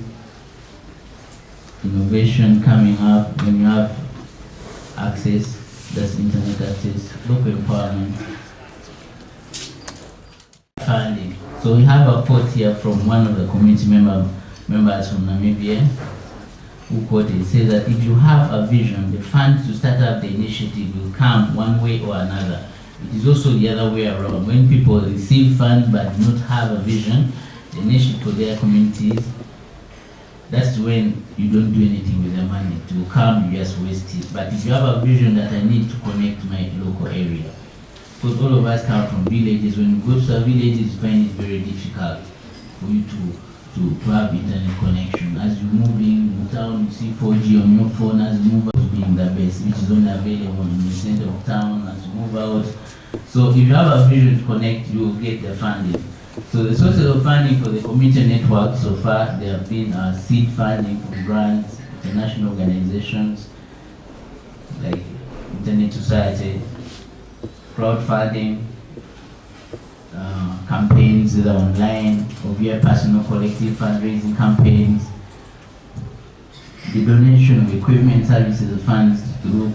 innovation coming up when you have access, that's internet access, local empowerment, funding. So we have a quote here from one of the community members from Namibia who quoted, it says that if you have a vision, the funds to start up the initiative will come one way or another. It is also the other way around. When people receive funds but do not have a vision, the initiative for their communities, that's when you don't do anything with the money. It will come, you just waste it. But if you have a vision that I need to connect to my local area, because all of us come from villages, when you go to a village, you find it very difficult for you to have internet connection. As you move in town, you see 4G on your phone. As you move out, being the best, which is only available in the center of town. As you move out, so if you have a vision to connect, you will get the funding. So the sources of funding for the community network so far, there have been seed funding from grants, international organizations like Internet Society, crowdfunding, campaigns either online or via personal collective fundraising campaigns, the donation of equipment, services, and funds through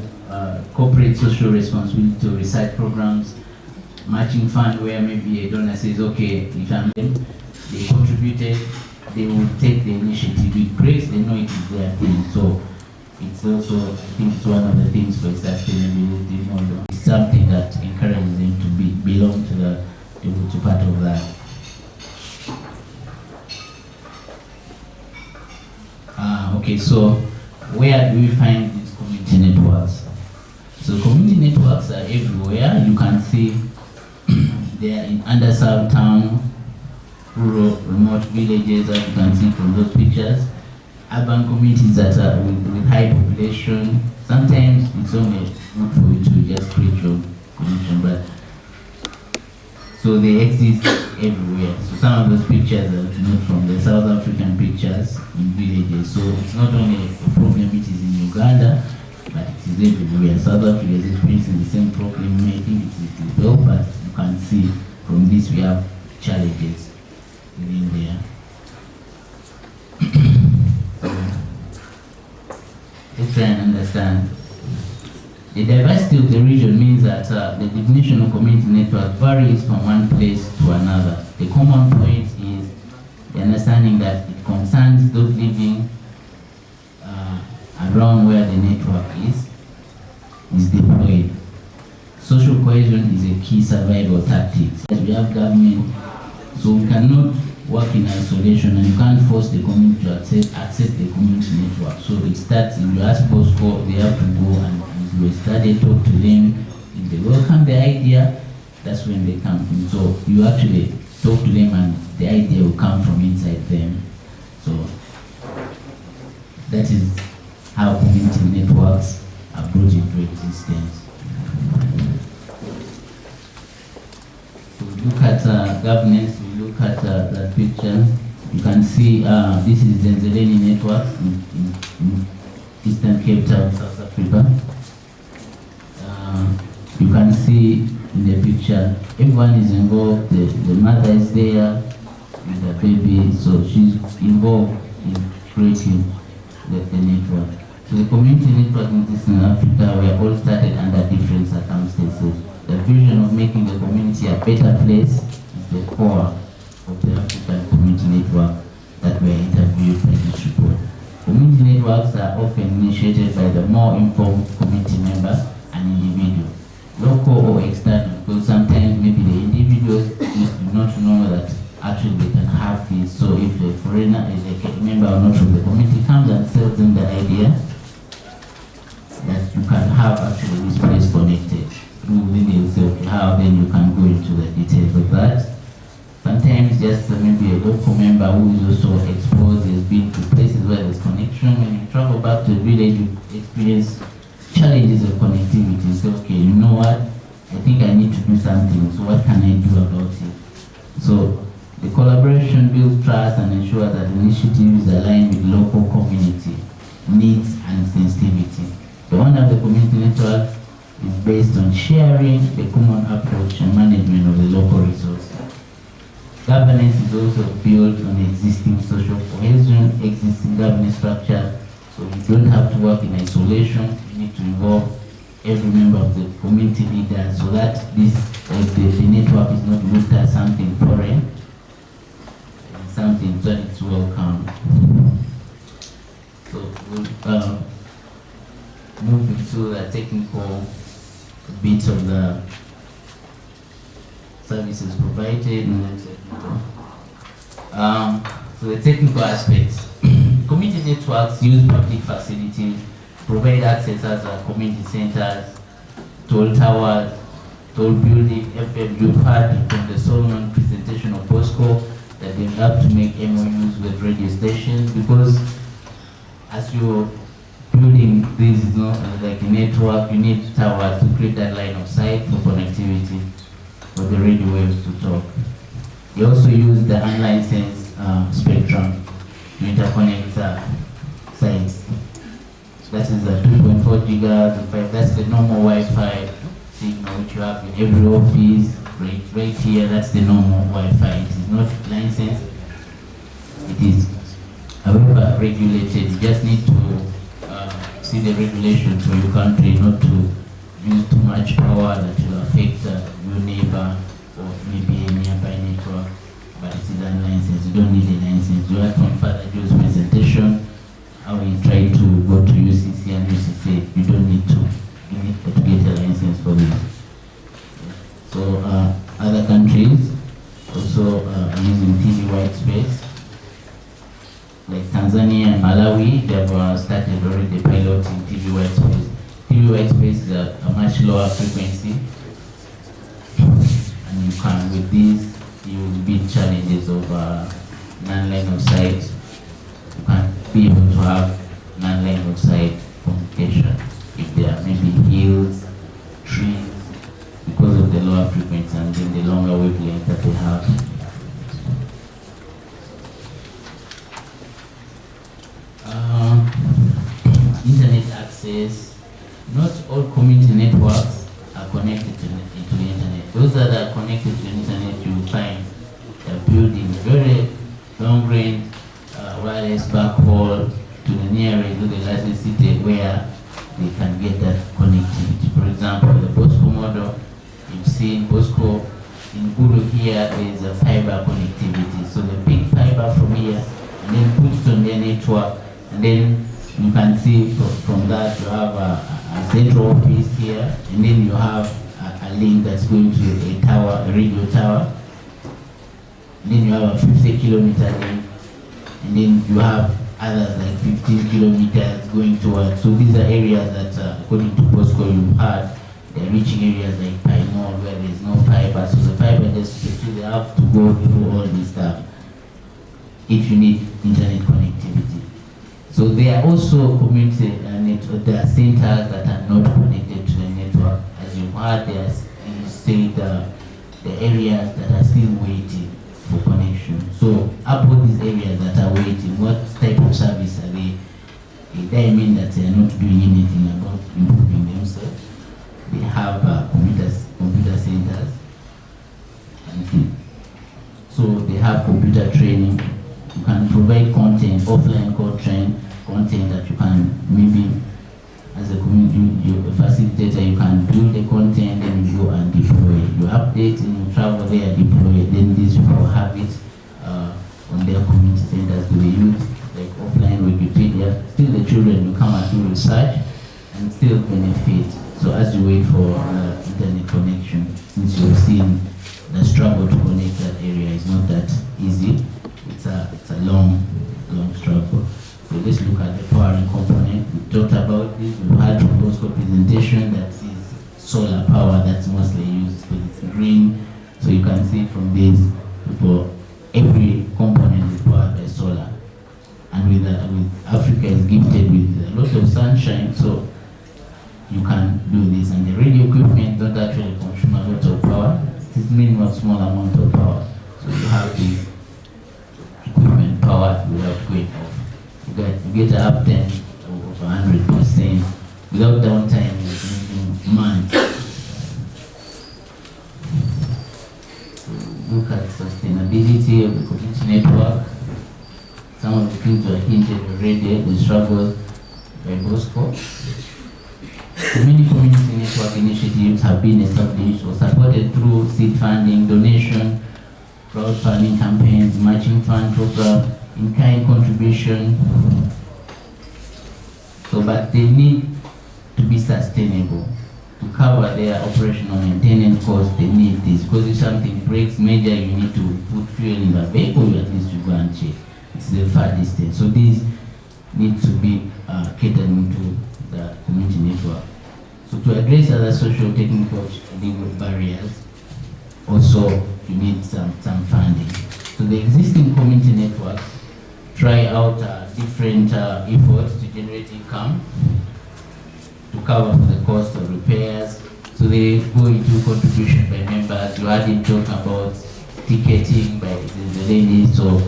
corporate social responsibility to research programs, matching fund where maybe a donor says, okay, if I'm them, they contributed, they will take the initiative with grace, they know it is their thing. So it's also, I think it's one of the things for sustainability model. It's something that encourages them to belong to part of that. Okay, so where do we find these community networks? So community networks are everywhere. You can see they are in underserved town, rural, remote villages, as you can see from those pictures. Urban communities that are with high population. Sometimes it's only good for you to just create your connection, but so they exist everywhere. So some of those pictures are not from the South African pictures in villages. So it's not only a problem it is in Uganda, but it is everywhere. South Africa is experiencing the same problem. I think it is developed, but you can see from this we have challenges within there. Let's try and understand. The diversity of the region means that the definition of community network varies from one place to another. The common point is the understanding that it concerns those living around where the network is deployed. Social cohesion is a key survival tactic. As we have government, so we cannot work in isolation, and you can't force the community to access the community network. So it starts, if you ask Bosco, they have to go and we study, talk to them. If they welcome the idea, that's when they come in. So you actually talk to them and the idea will come from inside them. So that is how community networks are brought into existence. look at governance, we look at that picture. You can see this is the Nzeleni network in Eastern Cape Town, South Africa. You can see in the picture, everyone is involved. The mother is there with the baby, so she's involved in creating the network. So the community network in Eastern Africa, we are all started under different circumstances. The vision of making the community a better place is the core of the African community network that we are interviewed by this report. Community networks are often initiated by the more informed community members and individuals, local or external, because sometimes maybe the individuals just do not know that actually they can have this. So if the foreigner is a member or not from the community comes and sells them the idea that you can have actually this place connected, then they'll say, okay, how then you can go into the details of that. Sometimes just maybe a local member who is also exposed has been to places where there's connection. When you travel back to the village, you experience challenges of connectivity. So, okay, you know what? I think I need to do something. So what can I do about it? So the collaboration builds trust and ensures that initiatives align with local community needs and sensitivity. The one of the community network is based on sharing the common approach and management of the local resources. Governance is also built on existing social cohesion, existing governance structure, so you don't have to work in isolation. You need to involve every member of the community leader so that this the network is not looked at something foreign, something that it's welcome. So we'll move into the technical bits of the services provided. So the technical aspects. Community networks use public facilities, provide access as community centers, toll towers, toll building, FM. You've heard from the Solomon presentation of POSCO that they have to make MOUs with radio stations, because as you're building this, is not like a network, you need towers to create that line of sight for connectivity for the radio waves to talk. We also use the unlicensed spectrum to interconnect sites. That is the 2.4 gigahertz, that's the normal Wi-Fi signal which you have in every office. Right here, that's the normal Wi-Fi. It is not licensed. It is, however, regulated. You just need to see the regulations for your country, not to use too much power that will affect your neighbor or maybe a nearby network. But it is unlicensed. You don't need a license. You heard from Father Joe's presentation how he tried to go to UCC and UCC. You don't need to. You need to get a license for this. So other countries also are using TV white space. Like Tanzania and Malawi, they have started already piloting TV white space. TV white space is a much lower frequency. And you can, with this, you will beat challenges of non-line of sight. You can be able to have non-line of sight communication if there are maybe hills, trees, because of the lower frequency and then the longer wavelength that they have. Internet access. Not all community networks are connected to the internet. Those that are connected to the internet, you will find they're building very long-range wireless backhaul to the nearest or the largest city where they can get that connectivity. For example, the POSCO model, you've seen POSCO in Gulu here, there is a fiber connectivity. So they pick fiber from here and then put it on their network, and then you can see from that you have a central office here, and then you have a link that's going to a tower, a radio tower, and then you have a 50-kilometer link, and then you have others like 15 kilometers going towards. So these are areas that, according to POSCO, you've heard, they're reaching areas like Pine Mall where there's no fiber. So the fiber just they have to go through all this stuff if you need internet connectivity. So there are also community there are centers that are not connected to the network. As you heard, you said the areas that are still waiting for connection. So about these areas that are waiting, what type of service are they? It doesn't mean that they are not doing anything about improving themselves. They have computer centers, and so they have computer training. You can provide content, offline content that you can maybe, as a community facilitator, you can build the content and you go and deploy. You update and you travel there, deploy. Then these people have it on their community centers. Do they use like offline Wikipedia? Still, the children will come and do research and still benefit. So as you wait for internet connection, since you've seen the struggle to connect that area is not that easy. It's a long struggle. So let's look at the powering component. We talked about this. We've had from Bosco presentation that is solar power that's mostly used because it's green. So you can see from this, every component is powered by solar. And with Africa is gifted with a lot of sunshine, so you can do this. And the radio equipment don't actually consume a lot of power. It's minimum small amount of power. So you have this equipment powered without going off. You get an uptime of 100% without downtime in months. So look at sustainability of the community network. Some of the things were hinted already, the struggles by Bosco. Many community network initiatives have been established or supported through seed funding, donation, crowdfunding campaigns, matching fund program, in-kind contribution. So, but they need to be sustainable. To cover their operational maintenance costs, they need this. Because if something breaks major, you need to put fuel in the vehicle, at least you go and check. It's the far distance. So these need to be catered into the community network. So to address other social, technical, legal barriers, also you need some funding. So the existing community networks try out different efforts to generate income to cover for the cost of repairs. So they go into contribution by members. You heard him talk about ticketing by the ladies, so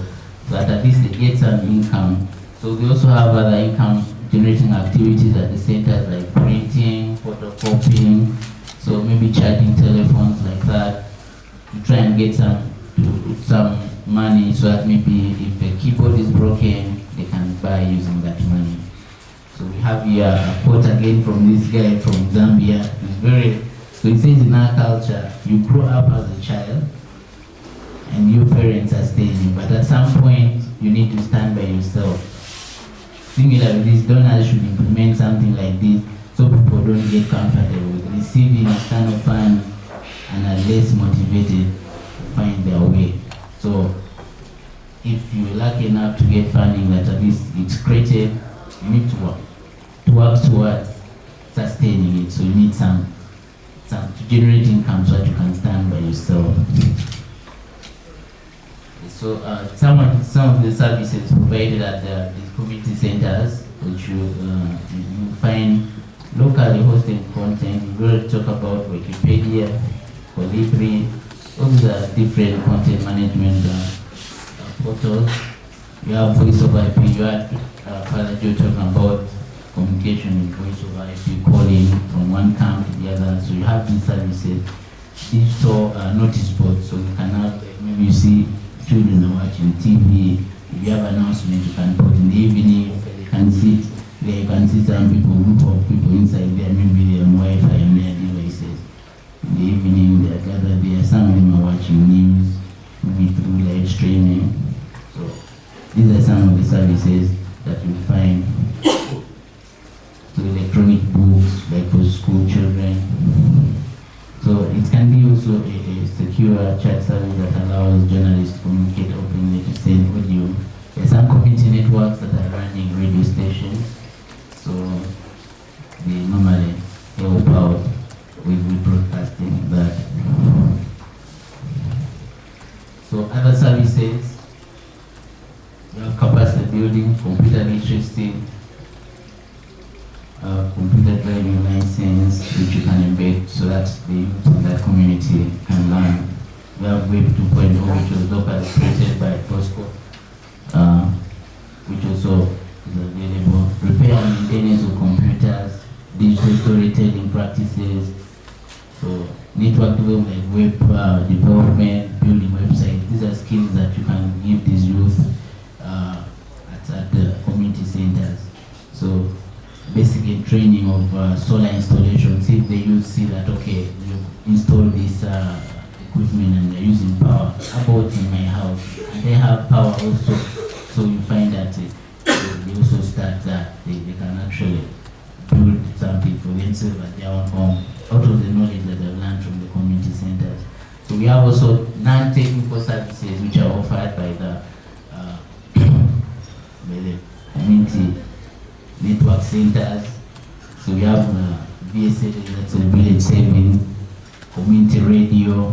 that at least they get some income. So they also have other income generating activities at the centers like printing, photocopying, so maybe charging telephones like that to try and get some money so that maybe if the keyboard is broken, they can buy using that money. So we have here a quote again from this guy from Zambia. So he says, in our culture, you grow up as a child and your parents are staying, but at some point you need to stand by yourself. Similarly, these donors should implement something like this so people don't get comfortable with receiving external funds and are less motivated to find their way. So if you're lucky enough to get funding that at least it's created, you need to work towards sustaining it. So you need some to generate income so that you can stand by yourself. So some of the services provided at these community centers, which you find locally hosted content. We will talk about Wikipedia, Colibri. Those are different content management portals. You have voice over IP. You had Father Joe talking about communication with voice over IP, calling from one camp to the other. So you have these services, digital notice boards. So you can have, maybe you see children are watching TV. If you have announcement, you can put in the evening. You can sit there. You can see some people, group of people inside there. Maybe they're on Wi-Fi and their devices. In the evening, they are gathered there. Some of them are watching news, maybe through live streaming. So these are some of the services that you find. So electronic books, like for school children. So it can be also a secure chat service that allows journalists to communicate openly, to send audio. There are some community networks that are running radio stations, so they normally help out with broadcasting that. So other services, you have capacity building, computer literacy, computer driving license, which you can embed so that the youth in that community can learn We have Web 2.0, which was locally created by Bosco, which also is available. Repair and maintenance of computers, digital storytelling practices, so network development, web development, building websites. These are skills that you can give these youth at the community centers. So basic training of solar installations. If the youth see that, okay, you install this equipment and they're using power, how about in my house? And they have power also, so you find that they also start that they can actually build something for themselves at their own home, out of the knowledge that they've learned from the community centers. So we have also non-technical services which are offered by the community network centers. So we have VSA, that's a village saving, community radio.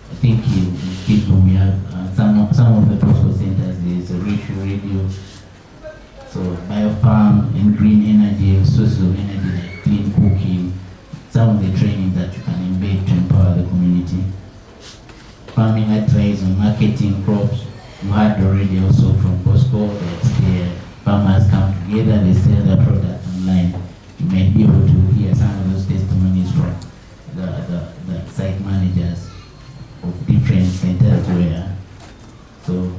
I think in Kidum we have some of the postal centers, there's a radio. So biofarm and green energy, sources of energy like clean cooking, some of the training that you can embed to empower the community. Farming advice on marketing crops. You heard already also from Bosco that the farmers come together, they sell their products online. You may be able to hear some of those testimonies from the site managers of different centers where, so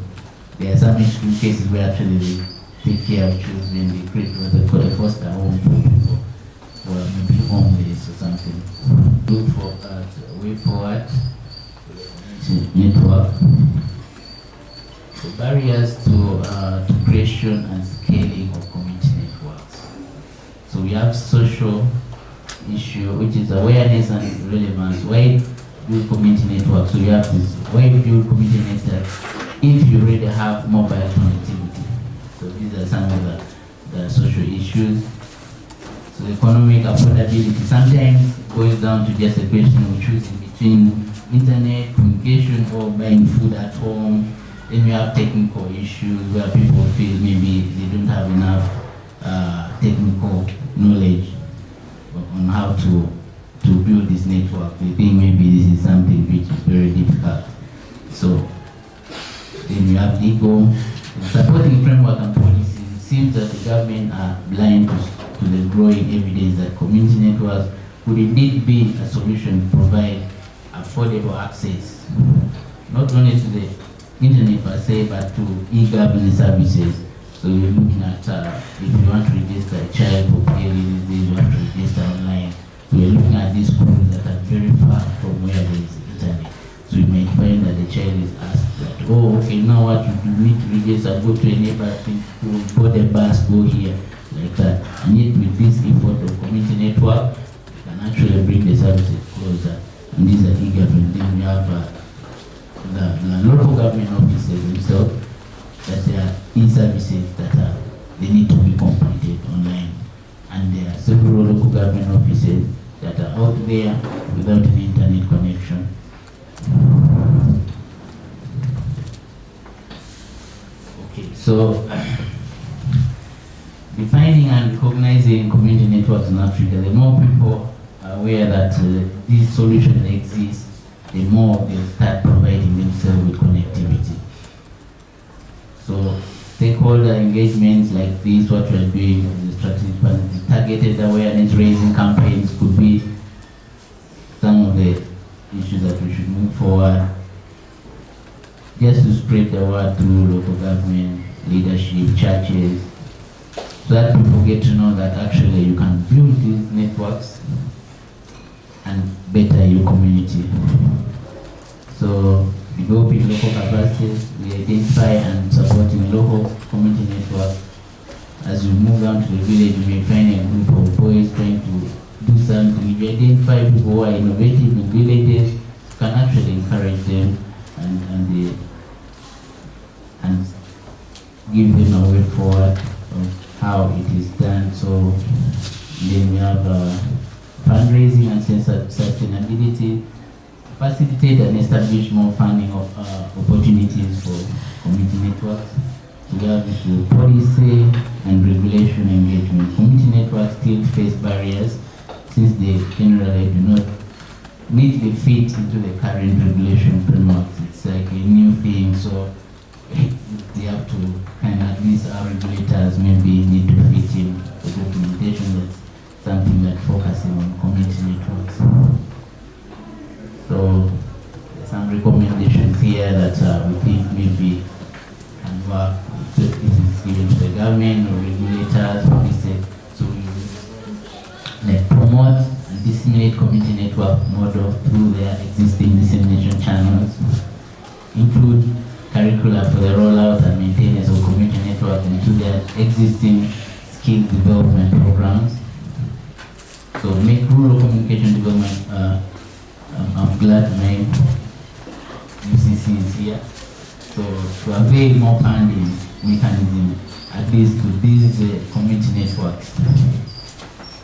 there are some extreme cases where actually they take care of children, they create what they call a foster home for people who are maybe homeless or something. Look for a way forward to network. So barriers to creation and scaling of community networks. So we have social issue, which is awareness and relevance. Why build community networks? So you have this, why build community networks if you already have mobile connectivity? So these are some of the social issues. So economic affordability sometimes boils down to just a question of choosing between internet, communication, or buying food at home. Then we have technical issues where people feel maybe they don't have enough technical knowledge on how to build this network. They think maybe this is something which is very difficult. So then we have legal supporting framework and policies. It seems that the government are blind to the growing evidence that community networks could indeed be a solution to provide affordable access, not only to the internet per se, but to e-governance services. So you're looking at if you want to register a child for PLE these days, you want to register online. So we're looking at these schools that are very far from where there is internet. So you might find that the child is asked that, oh, okay, now what you need to register, go to a neighbor, go the bus, go here, like that. And yet with this effort of community network, you can actually bring the services closer. And these are e-government. Then we have the local government offices themselves, that there are e-services that they need to be completed online. And there are several local government offices that are out there without an internet connection. Okay, so defining and recognizing community networks in Africa, the more people are aware that these solutions exist, the more they'll start providing themselves with connectivity. So stakeholder engagements like this, what we're doing with the strategic plan, the targeted awareness raising campaigns could be some of the issues that we should move forward, just to spread the word through local government, leadership, churches, so that people get to know that actually you can build these networks and better your community. So developing local capacities, we identify and supporting local community networks. As you move down to the village, you may find a group of boys trying to do something. If you identify people who are innovative in villages, you can actually encourage them and give them a way forward of how it is done. So then we have fundraising and sustainability, facilitate and establish more funding opportunities for community networks. We have policy and regulation engagement. Community networks still face barriers since they generally do not neatly fit into the current regulation framework. It's like a new thing, so they have to kind of, at least our regulators maybe need to fit in the documentation. That's something that focusing on community networks. So there's some recommendations here that we think maybe can work. So it is given to the government or regulators, so we like promote and disseminate community network model through their existing dissemination channels, include curricula for the rollout and maintenance of community network into their existing skill development programs. So make rural communication development, I'm glad my UCC is here. So to avail more funding mechanism, at least to these community networks.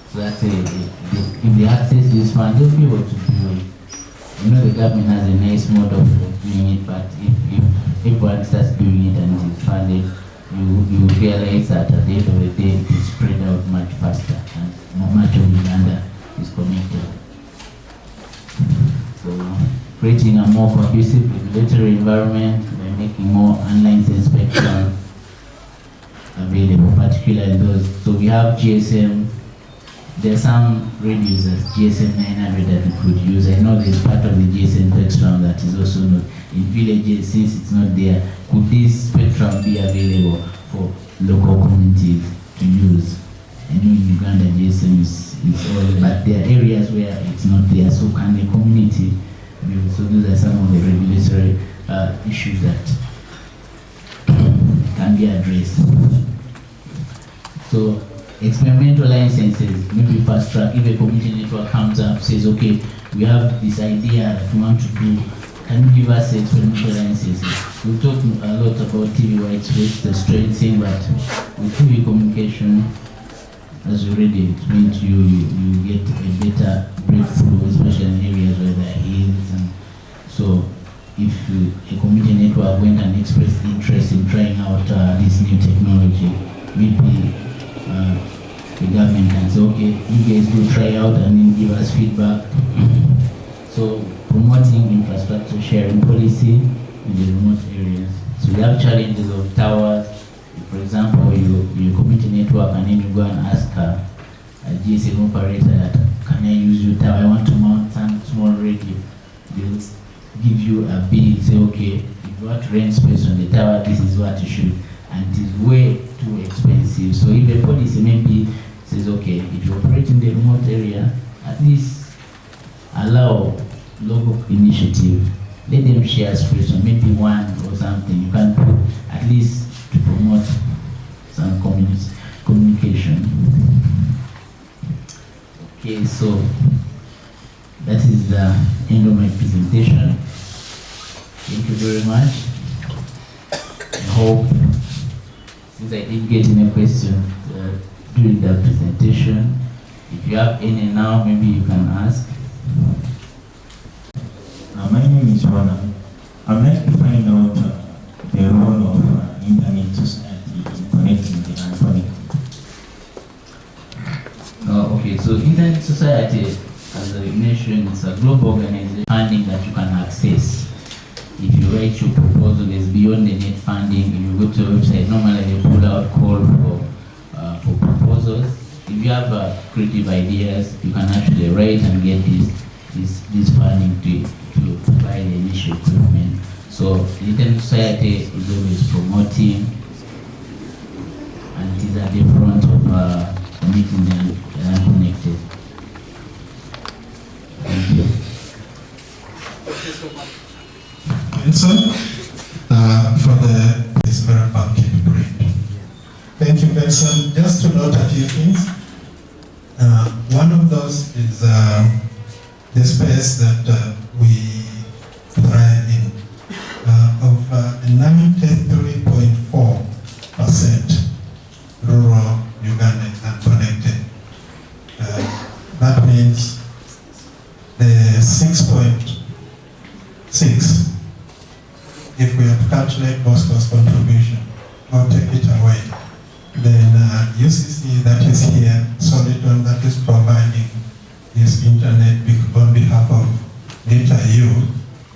So that's if they access this fund, they'll be able to do it. You know, the government has a nice model of doing it, but if everyone starts doing it and it is funded, you realize that at the end of the day, it is spread out much faster and much of Uganda is connected. So creating a more conducive regulatory environment by making more unlicensed spectrum available, particularly those. So we have GSM. There are some radios as GSM 900 that we could use. I know there's part of the GSM spectrum that is also not in villages. Since it's not there, could this spectrum be available for local communities to use? I know in Uganda GSM is all, but there are areas where it's not there. So can the community use? So those are some of the regulatory issues that can be addressed. So experimental licenses, maybe fast track. If a community network comes up, says, okay, we have this idea that we want to do, can you give us experimental licenses? We talked a lot about TV white space, the straight thing, but with TV communication, as you read it means you get a better breakthrough, especially in areas where there are hills. And so if a community network went and expressed interest in trying out this new technology, maybe the government can say, okay, you guys go try out and then give us feedback. So promoting infrastructure sharing policy in the remote areas. So we have challenges of towers. For example, you community network and then you go and ask a GSM operator that, can I use your tower? I want to mount some small radio. They'll give you a bill, say, okay, if you want to rent space on the tower, this is what you should. And it is way too expensive. So if the policy maybe says, okay, if you operate in the remote area, at least allow local initiative, let them share space, or maybe one or something. You can put at least to promote some communication. Okay, so that is the end of my presentation. Thank you very much. I hope, since I didn't get any questions during the presentation, if you have any now, maybe you can ask. My name is Ronald. I'd like to find out the role of internet society in connecting the unconnected. Okay, so Internet Society, as I mentioned, it's a global organization funding that you can access. If you write your proposal, it's beyond the net funding. If you go to the website, normally they pull out call for proposals. If you have creative ideas, you can actually write and get this funding to buy the initial equipment. So the Internet Society is always promoting, and it is at the front of making them connected. Thank you. Benson, for this very pumpkin break. Thank you, Benson. Just to note a few things. One of those is the space that we thrive in. Of 93.4% rural Uganda is unconnected. That means the 6.6, if we have to calculate Bosco's contribution or take it away, then UCC that is here, Soliton that is providing this internet on behalf of inter-youth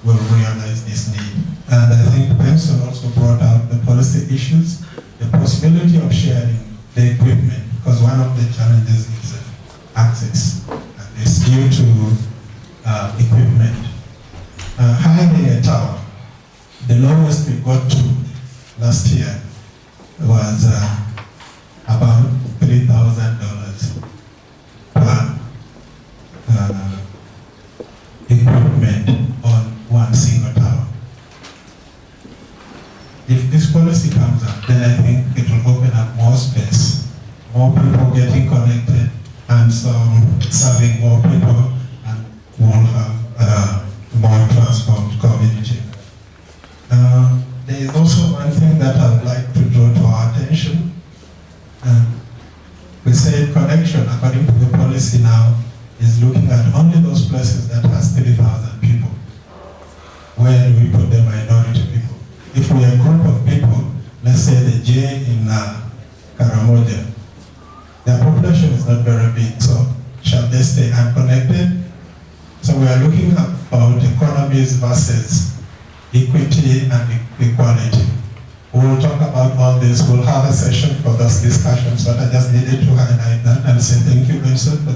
will realize this need. And I think Benson also brought out the policy issues, the possibility of sharing the equipment, because one of the challenges is access. And it's due to equipment. Hiring a tower, the lowest we got to last year was about $3,000 per equipment on one single tower. If this policy comes up, then I think it will open up more space, more people getting connected, and serving more people, and we'll have more transformed community. There is also one thing that I would like to draw to our attention. We said connection, according to the policy now, is looking at only those places that has 3,000 people. Where do we put the minority people? If we are a group of people, let's say the J in Karamoja, their population is not very big, so shall they stay unconnected? So we are looking about economies versus equity and equality. We'll talk about all this. We'll have a session for those discussions, but I just needed to highlight that and say thank you, Benson, for